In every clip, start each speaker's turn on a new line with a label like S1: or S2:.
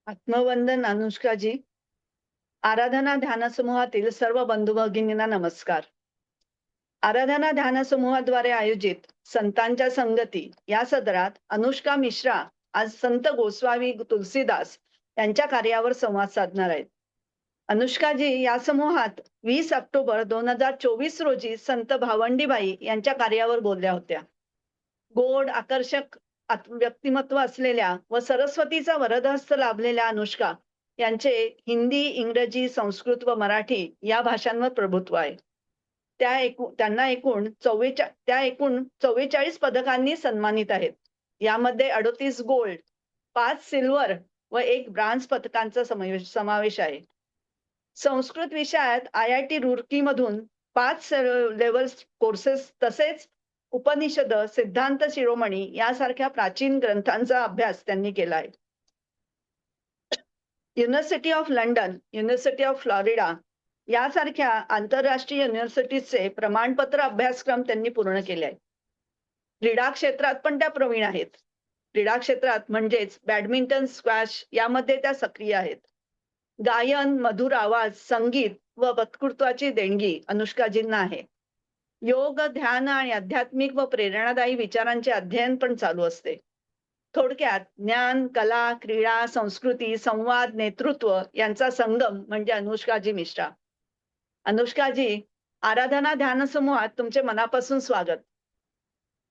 S1: आत्मवंदन अनुष्काजी. आराधना ध्यान समूहातील सर्व बंधू भगिनींना नमस्कार. आराधना ध्यान समूहाद्वारे आयोजित संतांच्या संगती या सदरात अनुष्का मिश्रा आज संत गोस्वामी तुलसीदास यांच्या कार्यावर संवाद साधणार आहेत. अनुष्काजी या समूहात 20 ऑक्टोबर 2024 रोजी संत भावंडीबाई यांच्या कार्यावर बोलल्या होत्या. गोड आकर्षक व्यक्तिमत्व असलेल्या व सरस्वतीचा वरदहस्त लाभलेल्या अनुष्का यांचे हिंदी, इंग्रजी, संस्कृत व मराठी या भाषांवर प्रभुत्व आहे. त्यांना एकूण 44 पदकांनी सन्मानित आहेत. यामध्ये 38 गोल्ड, 5 सिल्वर व 1 ब्रांझ पदकांचा समावेश आहे. संस्कृत विषयात IIT रुर्की मधून 5 लेवल कोर्सेस तसेच उपनिषद, सिद्धांत शिरोमणी यासारख्या प्राचीन ग्रंथांचा अभ्यास त्यांनी केला आहे. University of London, university of Florida यासारख्या आंतरराष्ट्रीय युनिव्हर्सिटीचे प्रमाणपत्र अभ्यासक्रम त्यांनी पूर्ण केले आहेत. क्रीडा क्षेत्रात पण त्या प्रवीण आहेत. क्रीडा क्षेत्रात म्हणजेच बॅडमिंटन, स्क्वॅश यामध्ये त्या सक्रिय आहेत. गायन, मधुर आवाज, संगीत व वक्तृत्वाची देणगी अनुष्काजींना आहे. योग, ध्यान आणि आध्यात्मिक व प्रेरणादायी विचारांचे अध्ययन पण चालू असते. थोडक्यात ज्ञान, कला, क्रीडा, संस्कृती, संवाद, नेतृत्व यांचा संगम म्हणजे अनुष्काजी मिश्रा. अनुष्काजी, आराधना ध्यान समूहात तुमचे मनापासून स्वागत.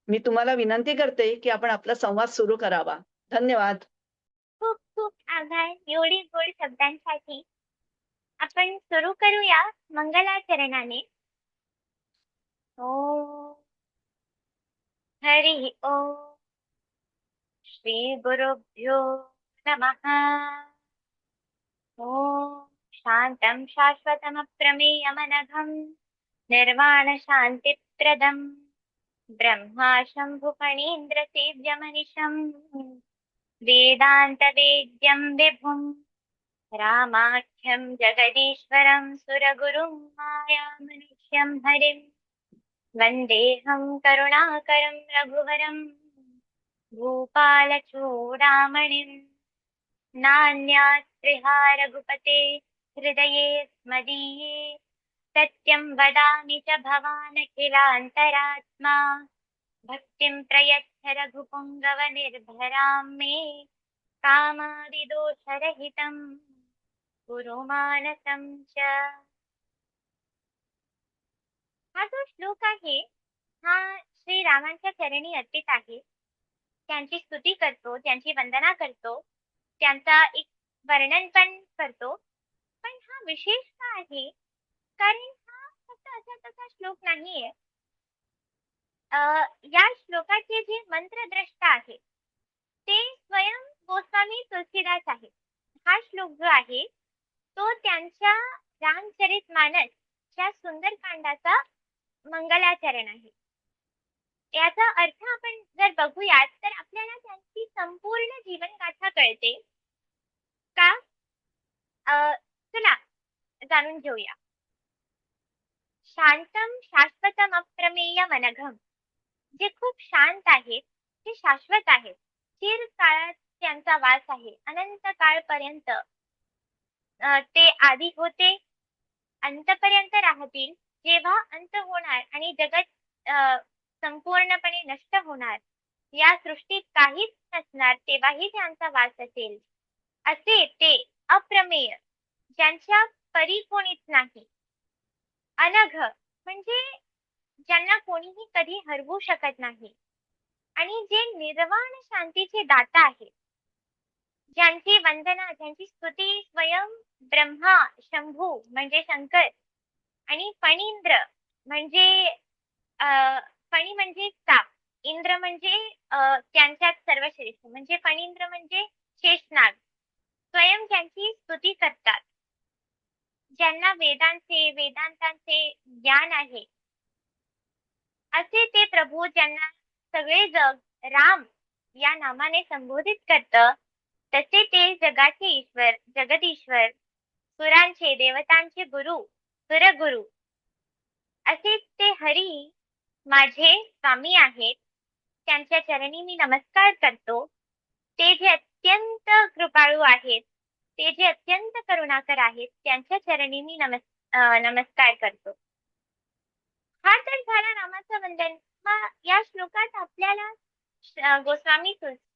S1: मी तुम्हाला विनंती करते की आपण आपला संवाद सुरू करावा. धन्यवाद.
S2: खूप खूप आभार एवढी गोड शब्दांसाठी. आपण सुरू करूया मंगलाचरणाने. ओम हरी ओम. श्री गुरुभ्यो नमः. ओम शांतं शाश्वतमप्रमेयमनघं निर्वाण शांतिप्रदं ब्रह्मा शंभु फणीन्द्रसेव्यमनिशं वेदान्तवेद्यं विभुं रामाख्यं जगदीश्वरं सुरगुरुं मायामनुष्यं हरिं वन्देऽहं करुणाकरं रघुवरं भूपालचूडामणिं. नान्यास्पृहा रघुपते हृदये स्मदीये सत्यं वदामि च भवानखिलान्तरात्मा. भक्तिं प्रयच्छ रघुपुङ्गवनिर्भरां मे कामादिदोषरहितं कुरु मानसं च. हा जो श्लोक आहे हा श्रीरामांच्या चरणी अर्पित आहे. त्यांची स्तुती करतो, त्यांची वंदना करतो, त्यांचा एक वर्णन पण करतो. पण हा विशेष का आहे? कारण हा फक्त असा तसा श्लोक नाहीये. या श्लोकाचे जे मंत्रद्रष्टा आहे ते स्वयं गोस्वामी तुलसीदास आहे. हा श्लोक जो आहे तो त्यांच्या रामचरितमानस च्या सुंदरकांडाचा मंगलाचरण आहे. याचा अर्थ आपण जर बघूयात तर आपल्याला त्यांची संपूर्ण जीवनगाथा कळते का? चला जाणून घेऊया. शांतम शाश्वतम अप्रमेयम अनघम, जे खूप शांत आहेत, जे शाश्वत आहेत, चिरकाळात त्यांचा वास आहे, अनंत काळपर्यंत ते आधी होते, अंतपर्यंत राहतील. जेव्हा अंत होणार आणि जगत संपूर्णपणे नष्ट होणार, या सृष्टीत काहीच नसणार, तेव्हाही त्यांचा वास असेल. असे ते अप्रमेय, ज्यांच्या परी कोणीच नाही. अनघ म्हणजे ज्यांना कोणीही कधी हरवू शकत नाही. आणि जे निर्वाण शांतीचे दाता आहे, ज्यांची वंदना, ज्यांची स्तुती स्वयं ब्रह्मा, शंभू म्हणजे शंकर आणि फणींद्र म्हणजे फणी म्हणजे साप, इंद्र म्हणजे त्यांच्यात सर्वश्रेष्ठ म्हणजे फणींद्र म्हणजे शेषनाग, स्वयं ज्यांची स्तुती करतात, ज्यांना वेदांतांचे ज्ञान आहे, असे ते प्रभू ज्यांना सगळे जग राम या नामाने संबोधित करतं, तसे ते जगाचे ईश्वर, जगदीश्वर, सुरांचे, देवतांचे गुरु, सुरगुरु असे ते हरी माझे स्वामी आहेत. त्यांच्या चरणी मी नमस्कार करतो. ते जे अत्यंत कृपाळू आहेत, ते जे अत्यंत करुणाकर आहेत त्यांच्या चरणी मी नमस्कार करतो. हा तर झाला रामाचं वंदन. मग या श्लोकात आपल्याला गोस्वामी तुलसी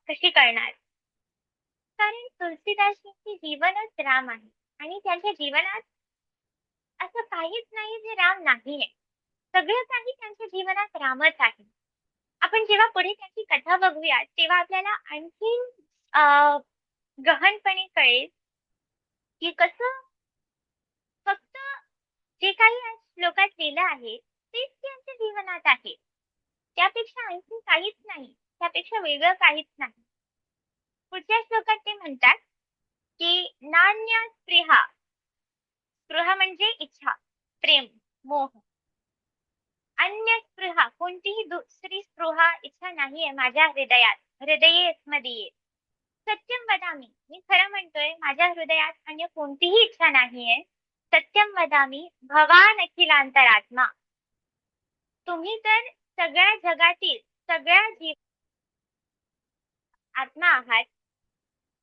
S2: कशी कळणार? कारण तुलसीदासांचे जीवनच राम आहे आणि त्यांच्या जीवनात असं काहीच नाही जे राम नाहीये. सगळं काही त्यांच्या जीवनात रामच आहे. आपण जेव्हा पुढे त्याची कथा बघूया तेव्हा आपल्याला आणखीन अ, गहनपणे कळेल की कसं फक्त जे काही या श्लोकात लिहिलं आहे तेच त्यांच्या जीवनात आहे. त्यापेक्षा आणखी काहीच नाही. त्यापेक्षा वेगळं काहीच नाही. पुढच्या श्लोकात ते म्हणतात की नान्या स्पृहा. स्पृहा म्हणजे इच्छा, प्रेम, मोह. अन्य स्पृहा कोणतीही दुसरी स्पृहा इच्छा नाहीये माझ्या हृदयात. हृदये मदीये. सत्यम वदामी. मी खरं म्हणतोय माझ्या हृदयात अन्य कोणतीही इच्छा नाहीये. सत्यम वदामी भवान अखिलांतरात्मा. तुम्ही तर सगळ्या जगातील सगळ्या आत्मा आहात.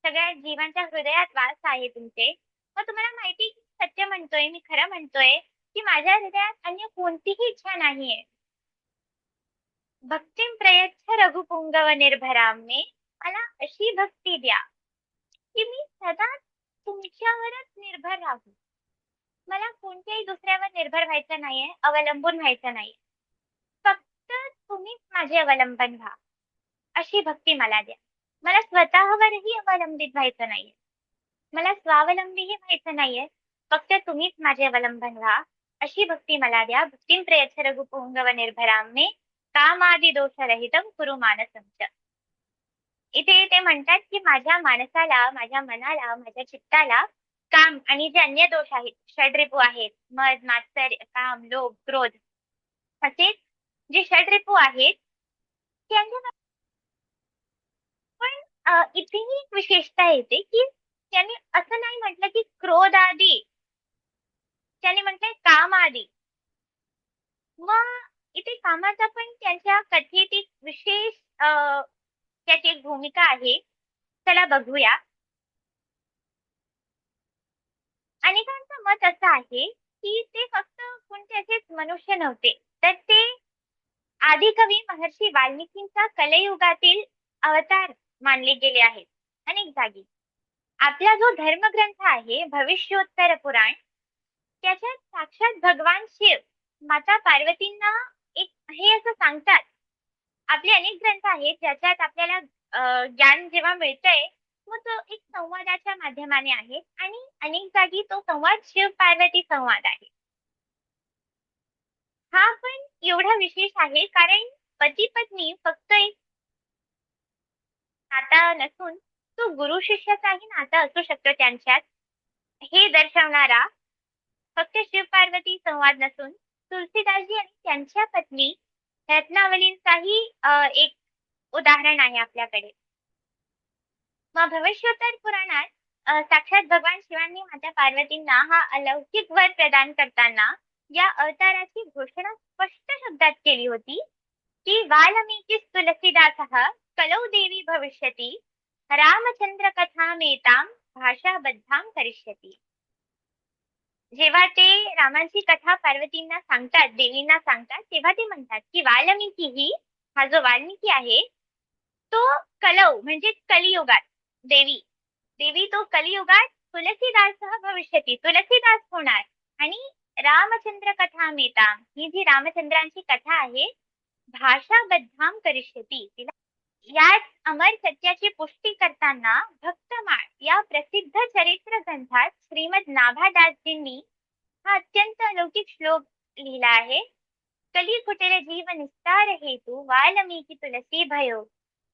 S2: सगळ्या जीवांच्या हृदयात वास आहे तुमचे. मग तुम्हाला माहिती की सत्य म्हणतोय, मी खरं म्हणतोय की माझ्या हृदयात अन्य कोणतीही इच्छा नाहीये. भक्तीम प्रयच्छ रघुपुंगव निर्भराम्ये. मला अशी भक्ती द्या की मी सदा तुमच्यावरच निर्भर राहू. मला कोणत्याही दुसऱ्यावर निर्भर व्हायचं नाहीये, अवलंबून व्हायचं नाहीये. फक्त तुम्हीच माझे अवलंबन व्हा. अशी भक्ती मला द्या. मला स्वतःवरही अवलंबित व्हायचं नाहीये. मला स्वावलंबीही व्हायचं नाहीये. फक्त तुम्हीच माझे अवलंबन व्हा. अशी भक्ती मला द्या. भक्तिं प्रयच्छ रघुपुंगव निर्भराम्ये कामादि दोषरहितं कुरु मानसं च. इथे ते म्हणतात की माझ्या मानसाला, माझ्या मनाला, माझ्या चित्ताला काम आणि जे अन्य दोष आहेत, षड्रिपू आहेत, मद, मात्सर्य, काम, लोभ, क्रोध असे जे षड्रिपू आहेत त्यांच्या पण इथेही एक विशेषता येते की त्यांनी असं नाही म्हटलं की क्रोध आदी, त्यांनी म्हटलंय काम आदी. मग इथे कामाचा पण त्यांच्या कथेत एक विशेष त्याची एक भूमिका आहे. चला बघूया. अनेकांचं मत असं आहे की ते फक्त कोणते असेच मनुष्य नव्हते, तर ते आदिकवी महर्षी वाल्मिकींचा कलियुगातील अवतार मानले गेले आहेत अनेक जागी. आपला जो धर्मग्रंथ आहे भविष्योत्तर पुराण त्याच्यात साक्षात भगवान शिव माता पार्वतींना एक हे असं सांगतात. आपले अनेक ग्रंथ आहेत ज्याच्यात आपल्याला ज्ञान जेव्हा मिळतंय मग तो एक संवादाच्या माध्यमाने आहे आणि अनेक जागी तो संवाद शिव पार्वती संवाद आहे. हा पण एवढा विशेष आहे कारण पती पत्नी फक्त एक नाता नसून तो गुरु शिष्याचाही नाता असू शकतो त्यांच्यात. हे दर्शवणारा फक्त शिव पार्वती संवाद नसून तुलसीदासजी आणि त्यांच्या पत्नी रत्नावलींचाही एक उदाहरण आहे आपल्याकडे. मग भविष्योत्तर पुराणात साक्षात भगवान शिवांनी माता पार्वतींना हा अलौकिक वर प्रदान करताना या अवताराची घोषणा स्पष्ट शब्दात केली होती की वाल्मीकी तुलसीदासः कलौ देवी भविष्यति रामचंद्र कथामेतां भाषाबद्धां करिष्यति. जेव्हा ते रामाची कथा पार्वतींना सांगतात, देवींना सांगतात, तेव्हा ते म्हणतात की वाल्मिकी ही हा जो वाल्मिकी आहे तो कलौ म्हणजे कलियुगात देवी देवी तो कलियुगात तुलसीदासः भविष्यति तुलसीदास होणार आणि रामचंद्र कथामेतां ही जी रामचंद्रांची कथा आहे भाषाबद्धां करिष्यति. तिला याच अमर सत्याची पुष्टी करताना भक्तमाळ या प्रसिद्ध चरित्र ग्रंथात श्रीमद नाभादासजींनी हा अत्यंत अलौकिक श्लोक लिहिला आहे. कली कुटिल जीव निस्तार हेतु वाल्मीकी तुलसी भयो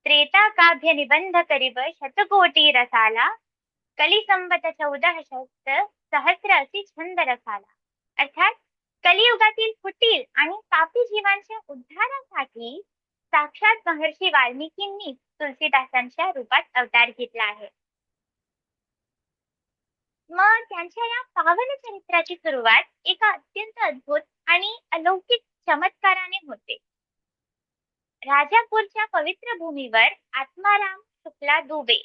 S2: त्रेता काव्य निबंध करीब शतकोटी रसाला कली संवत 14 शत सहस्र असी छंद रसाला. अर्थात कलियुगातील कुटील आणि पापी जीवांच्या उद्धारासाठी साक्षात महर्षी वाल्मिकींनी तुलसीदासांच्या रूपात अवतार घेतला आहे. मग त्यांच्या या पावन चरित्राची सुरुवात एका अत्यंत अद्भुत आणि अलौकिक चमत्काराने होते. राजापूरच्या पवित्र भूमीवर आत्माराम शुक्ला दुबे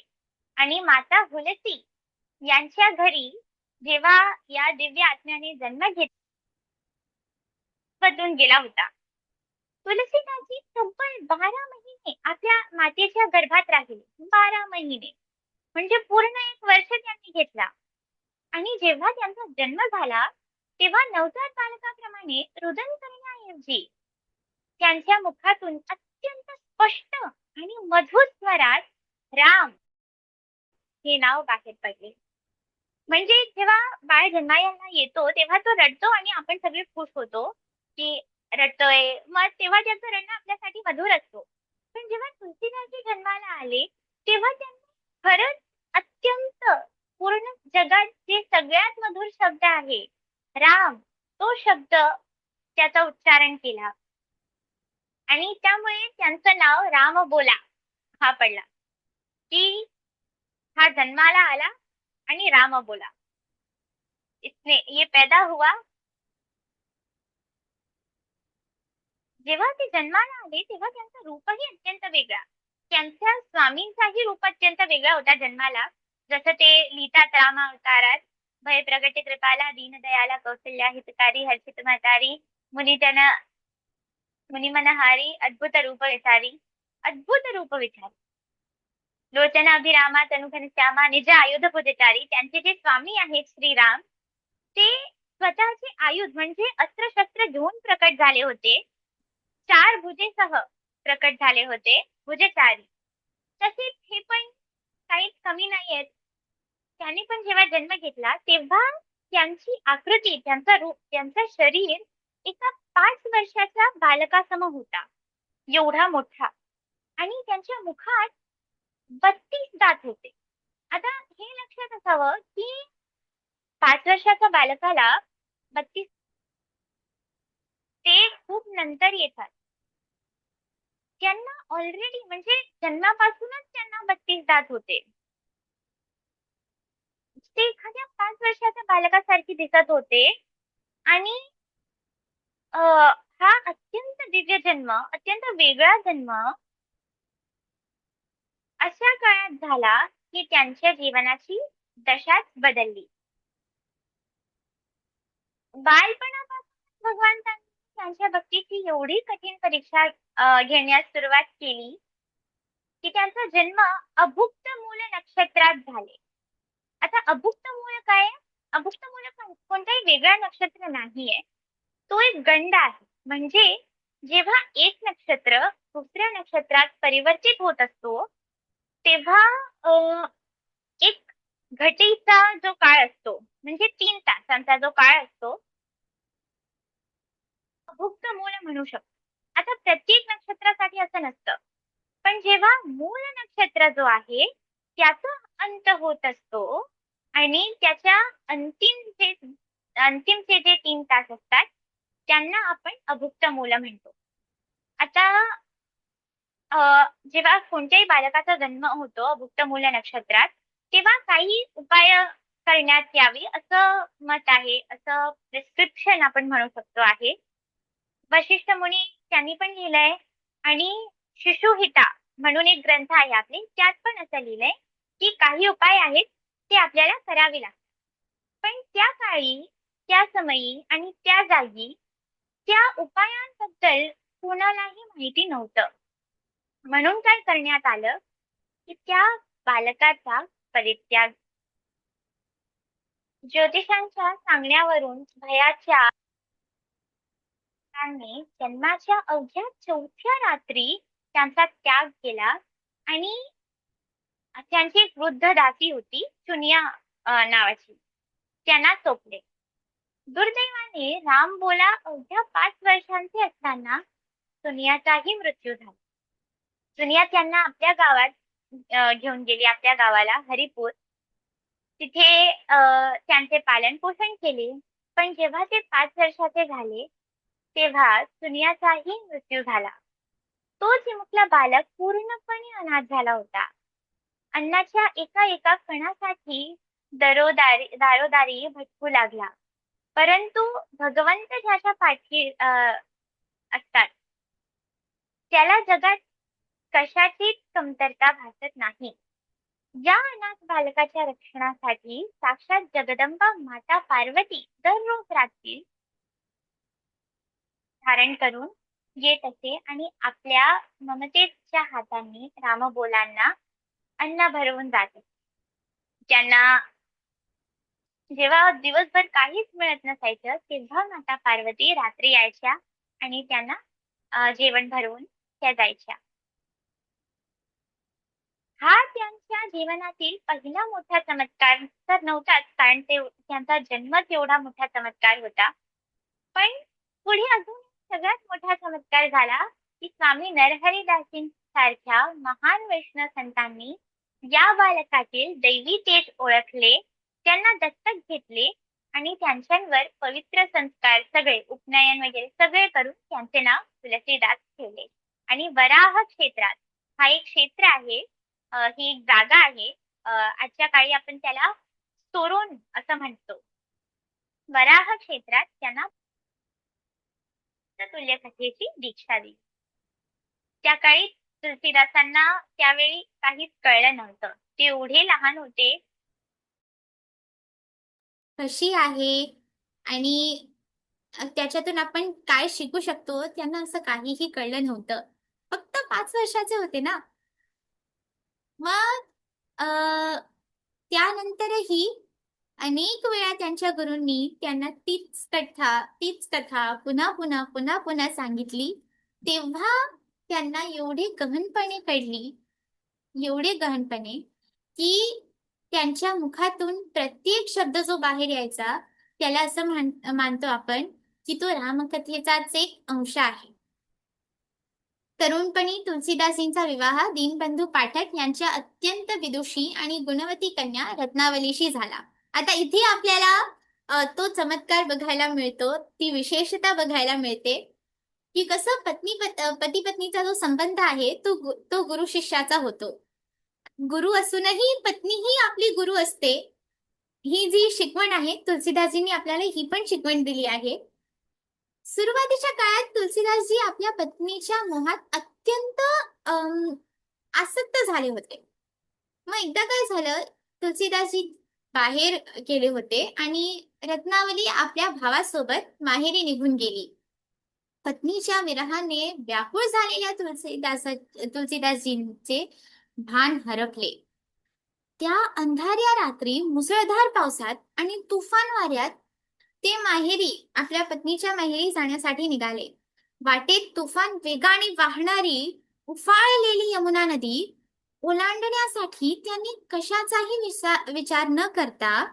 S2: आणि माता हुलसी यांच्या घरी जेव्हा या दिव्य आत्म्याने जन्म बदलून गेला होता. तुलसीदासजी तब्बल 12 महिने आपल्या मातेच्या गर्भात राहिले. 12 महिने म्हणजे पूर्ण 1 वर्ष त्यांनी घेतला. आणि जेव्हा त्यांचा जन्म झाला, तेव्हा नवजात बालकाप्रमाणे रुदन करण्याऐवजी त्यांच्या मुखातून अत्यंत स्पष्ट आणि मधुर स्वरात राम हे नाव बाहेर पडले. म्हणजे जेव्हा बाळ जन्माला येतो, तेव्हा तो रडतो आणि आपण सगळे खुश होतो, की रडतोय. मग तेव्हा त्याचं रडणं आपल्यासाठी मधुर असतो. पण जेव्हा तुलसीदासजी जन्माला आले, तेव्हा त्यांनी खरंच अत्यंत पूर्ण जगात जे सगळ्यात मधुर शब्द आहे, राम, तो शब्द त्याचा उच्चारण केला आणि त्यामुळे त्यांचं नाव रामबोला हा पडला, की हा जन्माला आला आणि रामबोला. इसने ये पैदा हुआ. जेव्हा ते जन्माला आले तेव्हा त्यांचं रूपही अत्यंत वेगळा. त्यांच्या स्वामींचाही रूप अत्यंत वेगळा होता जन्माला. जसं ते लिहितात रामावतारात, भय प्रगटे कृपाला दीनदयाला कौसल्या हितकारी हर्षित म्हातारी मुनी मनहारी अद्भुत रूप विचारी. अद्भुत रूप विचारी. लोचनाभिरामा तनुघन श्यामा निज आयुध पुजचारी. त्यांचे जे स्वामी आहेत श्रीराम, ते स्वतःचे आयुध म्हणजे अस्त्र-शस्त्र घेऊन प्रकट झाले होते. 4 भुजेसह प्रकट झाले होते, भुजचारी. तसेच हे पण काहीच कमी नाहीयेत. त्यांनी पण जेव्हा जन्म घेतला, तेव्हा त्यांची आकृती, त्यांचं रूप, त्यांचं शरीर एका 5 वर्षाच्या बालकासम होता. एवढा मोठा. आणि त्यांच्या मुखात 32 दात होते. आता हे लक्षात असावं, की 5 वर्षाच्या बालकाला 32 ते खूप नंतर येतात. त्यांना ऑलरेडी म्हणजे जन्मापासूनच त्यांना 32 दात होते. ते एखाद्या 5 वर्षाच्या बालकासारखे दिसत होते आणि अ, हा अत्यंत दिव्य जन्म, अत्यंत वेगळा जन्म अशा काळात झाला, की त्यांच्या जीवनाची दशाच बदलली. बालपणापासून भगवंतांनी त्यांच्या भक्तीची एवढी कठीण परीक्षा घेण्यास सुरुवात केली, की त्यांचा जन्म अभुक्त मूल नक्षत्रात झाले. आता अभुक्त मूळ काय आहे? अभुक्त मूळ कोणताही वेगळा नक्षत्र नाहीये. तो एक गंड आहे. म्हणजे जेव्हा एक नक्षत्र दुसऱ्या नक्षत्रात परिवर्तित होत असतो, तेव्हा एक घटीचा जो काळ असतो, म्हणजे 3 तासांचा जो काळ असतो, अभुक्त मूल म्हणू शकतो. आता प्रत्येक नक्षत्रासाठी असं नसतं. पण जेव्हा मूल नक्षत्र जो आहे, त्याचा अंत होत असतो आणि त्याच्या अंतिमचे जे 3 तास असतात, त्यांना आपण अभुक्त मूल म्हणतो. आता अ, जेव्हा कोणत्याही बालकाचा जन्म होतो अभुक्त मूल नक्षत्रात, तेव्हा काही उपाय करण्यात यावी असं मत आहे. असं प्रिस्क्रिप्शन आपण म्हणू शकतो आहे. वशिष्ठ मुनी त्यांनी पण लिहिलंय आणि शिशुहिता म्हणून एक ग्रंथ आहे आपले, त्यात पण असं लिहिलंय, की काही उपाय आहेत ते आपल्याला करावे लागतात. पण त्या काळी, त्या समयी आणि त्या जागी त्या उपायांबद्दल कोणालाही माहिती नव्हतं. म्हणून काय करण्यात आलं, की त्या बालकाचा परित्याग. ज्योतिषांच्या सांगण्यावरून भयाच्या त्यांनी जन्माच्या अवघ्या 4थ्या रात्री त्यांचा त्याग केला आणि त्यांची एक वृद्ध दासी होती, सुनिया नावाची. त्यांना सोपले. दुर्दैवाने रामबोला अवघ्या 5 वर्षांचे असताना सुनियाचाही मृत्यू झाला. सुनिया त्यांना आपल्या गावात घेऊन गेली, आपल्या गावाला हरिपूर. तिथे त्यांचे पालन-पोषण केले. पण जेव्हा ते 5 वर्षाचे झाले, तेव्हा सुनियाचाही मृत्यू झाला. तो चिमुकला बालक पूर्णपणे अनाथ झाला होता. अन्नाच्या एका कणासाठी दारोदारी भटकू लागला. परंतु भगवंत ज्याच्या पाठी असतात, त्याला जगात कशाचीच कमतरता भासत नाही. या अनाथ बालकाच्या रक्षणासाठी साक्षात जगदंबा माता पार्वती दररोज रात्री धारण करून येत असे आणि आपल्या ममतेच्या हातांनी रामबोलांना अन्न भरवून जात असे. ज्यांना जेव्हा दिवसभर काहीच मिळत नसायचं तेव्हा माता पार्वती रात्री यायच्या आणि त्यांना जेवण भरवून त्या जायच्या. हा त्यांच्या जीवनातील पहिला मोठा चमत्कार तर नव्हताच, कारण त्यांचा जन्मच एवढा मोठा चमत्कार होता. पण पुढे अजून सगळ्यात मोठा चमत्कार झाला की स्वामी नरहरिदासींसारख्या महान वैष्णव संतांनी या बालकातील दैवी तेज ओळखले, त्यांना दत्तक घेतले आणि त्यांच्यावर पवित्र संस्कार सगळे उपनयन वगैरे सगळे करून त्यांचे नाव तुलसीदास ठेवले. आणि वराह क्षेत्रात, हा एक क्षेत्र आहे, ही एक जागा आहे, आजच्या काळी आपण त्याला सोरोन असं म्हणतो. वराह क्षेत्रात त्यांना तुल्य कथेची दीक्षा दिली. त्या काळी तुलसीदासांना त्यावेळी काहीच कळलं नव्हतं. ते एवढे लहान होते.
S3: कशी आहे आणि त्याच्यातून आपण काय शिकू शकतो त्यांना असं काहीही कळलं नव्हतं. फक्त 5 वर्षाचे होते ना. मग त्यानंतरही अनेक वेळा त्यांच्या गुरूंनी त्यांना तीच कथा पुन्हा सांगितली. तेव्हा त्यांना एवढे गहनपणे की त्यांच्या मुखातून प्रत्येक शब्द जो बाहेर यायचा त्याला असं मानतो आपण की तो रामकथेचाच एक अंश आहे. तरुणपणी तुलसीदासींचा विवाह दीनबंधू पाठक यांच्या अत्यंत विदुषी आणि गुणवती कन्या रत्नावलीशी झाला. आता इथे आपल्याला तो चमत्कार बघायला मिळतो, ती विशेषता बघायला मिळते की कसं पती पत्नीचा जो संबंध आहे तो गुरु शिष्याचा होतो. गुरु असूनही पत्नी ही आपली गुरु असते. ही जी शिकवण आहे तुलसीदासजींनी आपल्याला ही पण शिकवण दिली आहे. सुरुवातीच्या काळात तुलसीदासजी आपल्या पत्नीच्या मोहात अत्यंत आसक्त झाले होते. मग एकदा काय झालं, तुलसीदासजी बाहेर गेले होते आणि रत्नावली आपल्या भावासोबत माहेरी निघून गेली. पत्नीच्या विरहाने व्याकुळ झालेल्या तुलसीदासजींचे भान हरपले. त्या अंधाऱ्या रात्री मुसळधार पावसात आणि तुफान वाऱ्यात ते माहेरी आपल्या पत्नीच्या माहेरी जाण्यासाठी निघाले. वाटेत तुफान वेगाने वाहणारी उफाळलेली यमुना नदी ओलांडण्यासाठी त्यांनी कशाचाही विचार न करता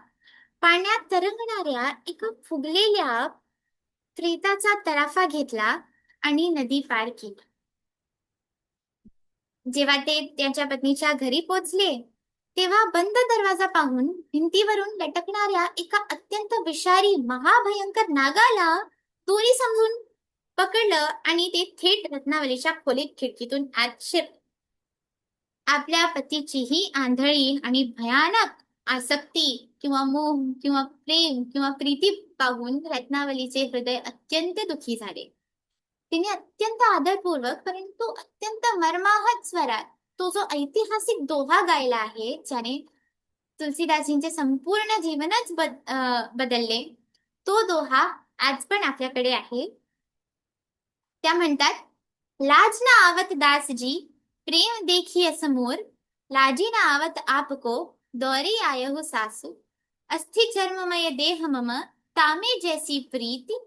S3: पाण्यात तरंगणाऱ्या एका फुगलेल्या प्रेताचा तराफा घेतला आणि नदी पार केली. जेव्हा ते त्यांच्या पत्नीच्या घरी पोहोचले तेव्हा बंद दरवाजा पाहून भिंतीवरून लटकणाऱ्या एका अत्यंत विषारी महाभयंकर नागाला दोरी समजून पकडलं आणि ते थेट रत्नावलीच्या खोलीत खिडकीतून आत शिरले. आपल्या पतीची ही आंधळी आणि भयानक आसक्ती किंवा मोह किंवा प्रेम किंवा प्रीती पाहून रत्नावलीचे हृदय अत्यंत दुःखी झाले. तिने अत्यंत आदरपूर्वक परंतु अत्यंत मर्माहत स्वरात तो जो ऐतिहासिक दोहा गायला आहे ज्याने तुलसीदासजींचे संपूर्ण जीवनच बदलले, तो दोहा आज पण आपल्याकडे आहे. त्या म्हणतात, लाज ना आवत दासजी प्रेम देखिए समोर, लाजी ना आवत आपको दौरी आयहु सासू, अस्थि चर्ममय देह मम तामे जैसी प्रीति,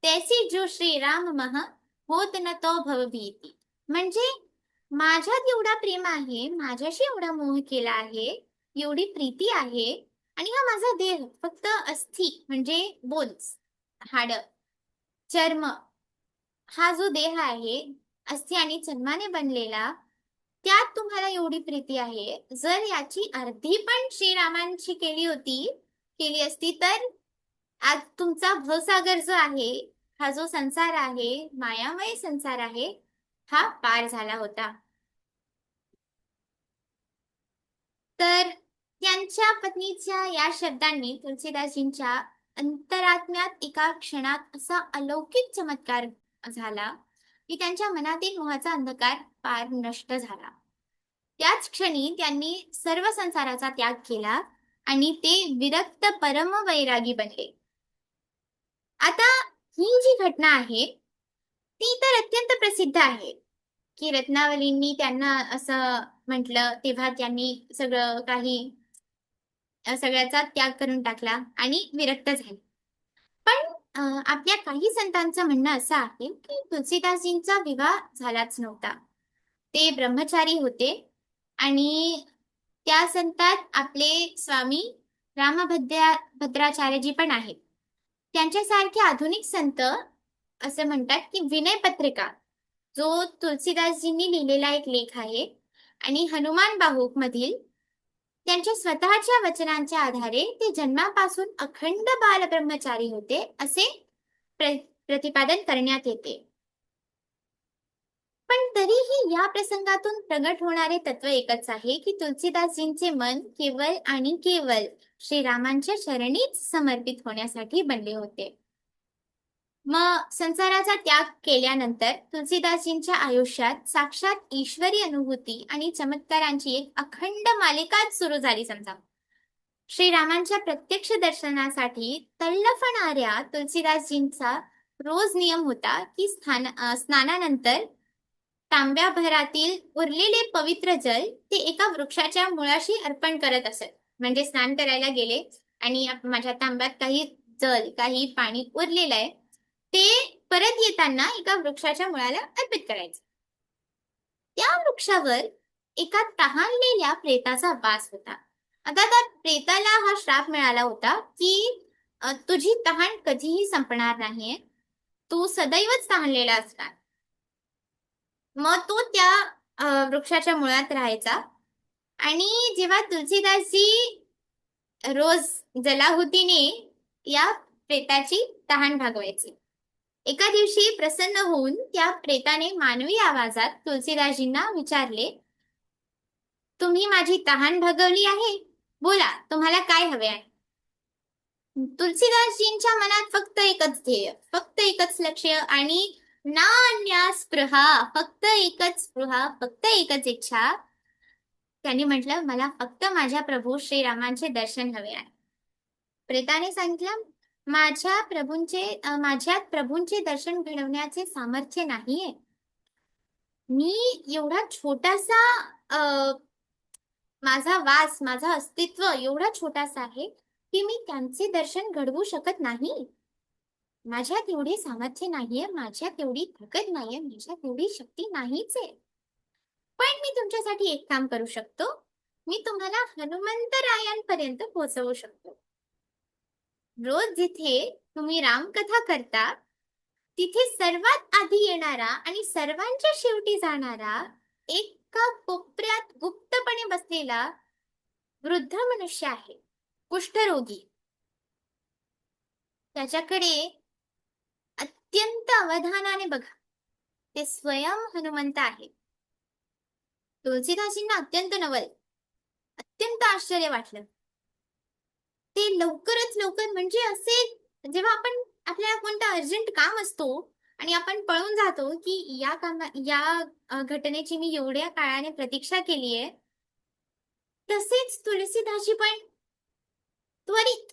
S3: तैसी जो श्री राम मह होत न तो भवभीती. म्हणजे माझ्यात एवढा प्रेम आहे, माझ्याशी एवढा मोह केला आहे, एवढी प्रीती आहे आणि हा माझा देह फक्त अस्थि म्हणजे बोन्स, हाड, चर्म, हा जो देह आहे अस्थि आणि चर्माने बनलेला, त्यात तुम्हाला एवढी प्रीती आहे. जर याची अर्धी पण श्रीरामांची केली असती तर आज तुमचा भवसागर जो आहे, हा जो संसार आहे, मायामय संसार आहे, हा पार झाला होता. तर त्यांच्या पत्नीच्या या शब्दांनी तुलसीदासजींच्या अंतरात्म्यात एका क्षणात असा अलौकिक चमत्कार झाला की त्यांच्या मनातील मोहाचा अंधकार पार नष्ट झाला. त्याच क्षणी त्यांनी सर्व संसाराचा त्याग केला आणि ते विरक्त परम वैरागी बनले. आता ही जी घटना आहे ती तर अत्यंत प्रसिद्ध आहे की रत्नावलींनी त्यांना असं म्हटलं तेव्हा त्यांनी सगळं काही सगळ्याचा त्याग करून टाकला आणि विरक्त झाले. पण आपल्या काही संतांचं म्हणणं असं आहे की तुलसीदासजींचा विवाह झालाच नव्हता. ते ब्रह्मचारी होते आणि त्या संतात आपले स्वामी भद्राचार्यजी पण आहेत. त्यांच्यासारखे आधुनिक संत असं म्हणतात की विनय पत्रिका जो तुलसीदासजींनी लिहिलेला एक लेख आहे आणि हनुमान बाहुक मधील त्यांच्या स्वतःच्या वचनांच्या आधारे ते जन्मापासून अखंड बालब्रह्मचारी होते असे प्रतिपादन करण्यात येते. पण तरीही या प्रसंगातून प्रगट होणारे तत्व एकच आहे की तुलसीदासजींचे मन केवळ आणि केवळ श्रीरामांच्या चरणीच समर्पित होण्यासाठी बनले होते. मग संसाराचा त्याग केल्यानंतर तुलसीदासजींच्या आयुष्यात साक्षात ईश्वरी अनुभूती आणि चमत्कारांची एक अखंड मालिकाच सुरू झाली समजा. श्रीरामांच्या प्रत्यक्ष दर्शनासाठी तल्लफणाऱ्या तुलसीदासजींचा रोज नियम होता की स्नानानंतर तांब्याभरातील उरलेले पवित्र जल ते एका वृक्षाच्या मुळाशी अर्पण करत असत. म्हणजे स्नान करायला गेले आणि माझ्या तांब्यात काही जल काही पाणी उरलेलं आहे ते परत येताना एका वृक्षाच्या मुळाला अर्पित करायचं. त्या वृक्षावर एका तहानलेल्या प्रेताचा वास होता. आता त्या प्रेताला हा श्राप मिळाला होता की तुझी तहान कधीही संपणार नाहीये, तू सदैवच तहानलेला असणार. मग तो त्या वृक्षाच्या मुळात राहायचा आणि जेव्हा तुलसीदासजी रोज जलाहुतीने या प्रेताची तहान भागवायची. एका दिवशी प्रसन्न होऊन त्या प्रेताने मानवी आवाजात तुलसीदासजींना विचारले, तुम्ही माझी तहान भागवली आहे, बोला तुम्हाला काय हवे आहे. तुलसीदासजींच्या मनात फक्त एकच ध्येय, फक्त एकच लक्ष्य आणि ना स्पृहा, फक्त एकच स्पृहा, फक्त एकच इच्छा. त्यांनी म्हटलं मला फक्त माझ्या प्रभू श्रीरामांचे दर्शन हवे आहे. प्रेताने सांगितलं माझ्यात प्रभूंचे दर्शन घडवण्याचे सामर्थ्य नाहीये. मी एवढा छोटासा माझा वास माझा अस्तित्व एवढा छोटासा आहे की मी त्यांचे दर्शन घडवू शकत नाही. माझ्यात एवढे सामर्थ्य नाहीये, माझ्यात एवढी ताकद नाहीये, माझ्यात एवढी शक्ती नाहीच आहे. पण मी तुमच्यासाठी एक काम करू शकतो, मी तुम्हाला हनुमंतरायांपर्यंत पोहोचवू शकतो. रोज जिथे तुम्ही रामकथा करता तिथे सर्वात आधी येणारा आणि सर्वांच्या शेवटी जाणारा एका कोपऱ्यात गुप्तपणे बसलेला वृद्ध मनुष्य आहे, कुष्ठरोगी. त्याच्याकडे अत्यंत अवधानाने बघा, ते स्वयं हनुमंत आहे. तुलसीदासजींना अत्यंत नवल, अत्यंत आश्चर्य वाटलं. ते लवकरच लवकर म्हणजे असे जेव्हा आपण आपल्याला कोणतं अर्जंट काम असतो आणि आपण पळून जातो की या घटनेची मी एवढ्या काळाने प्रतीक्षा केलीये, तसेच तुलसीदासजी पण त्वरित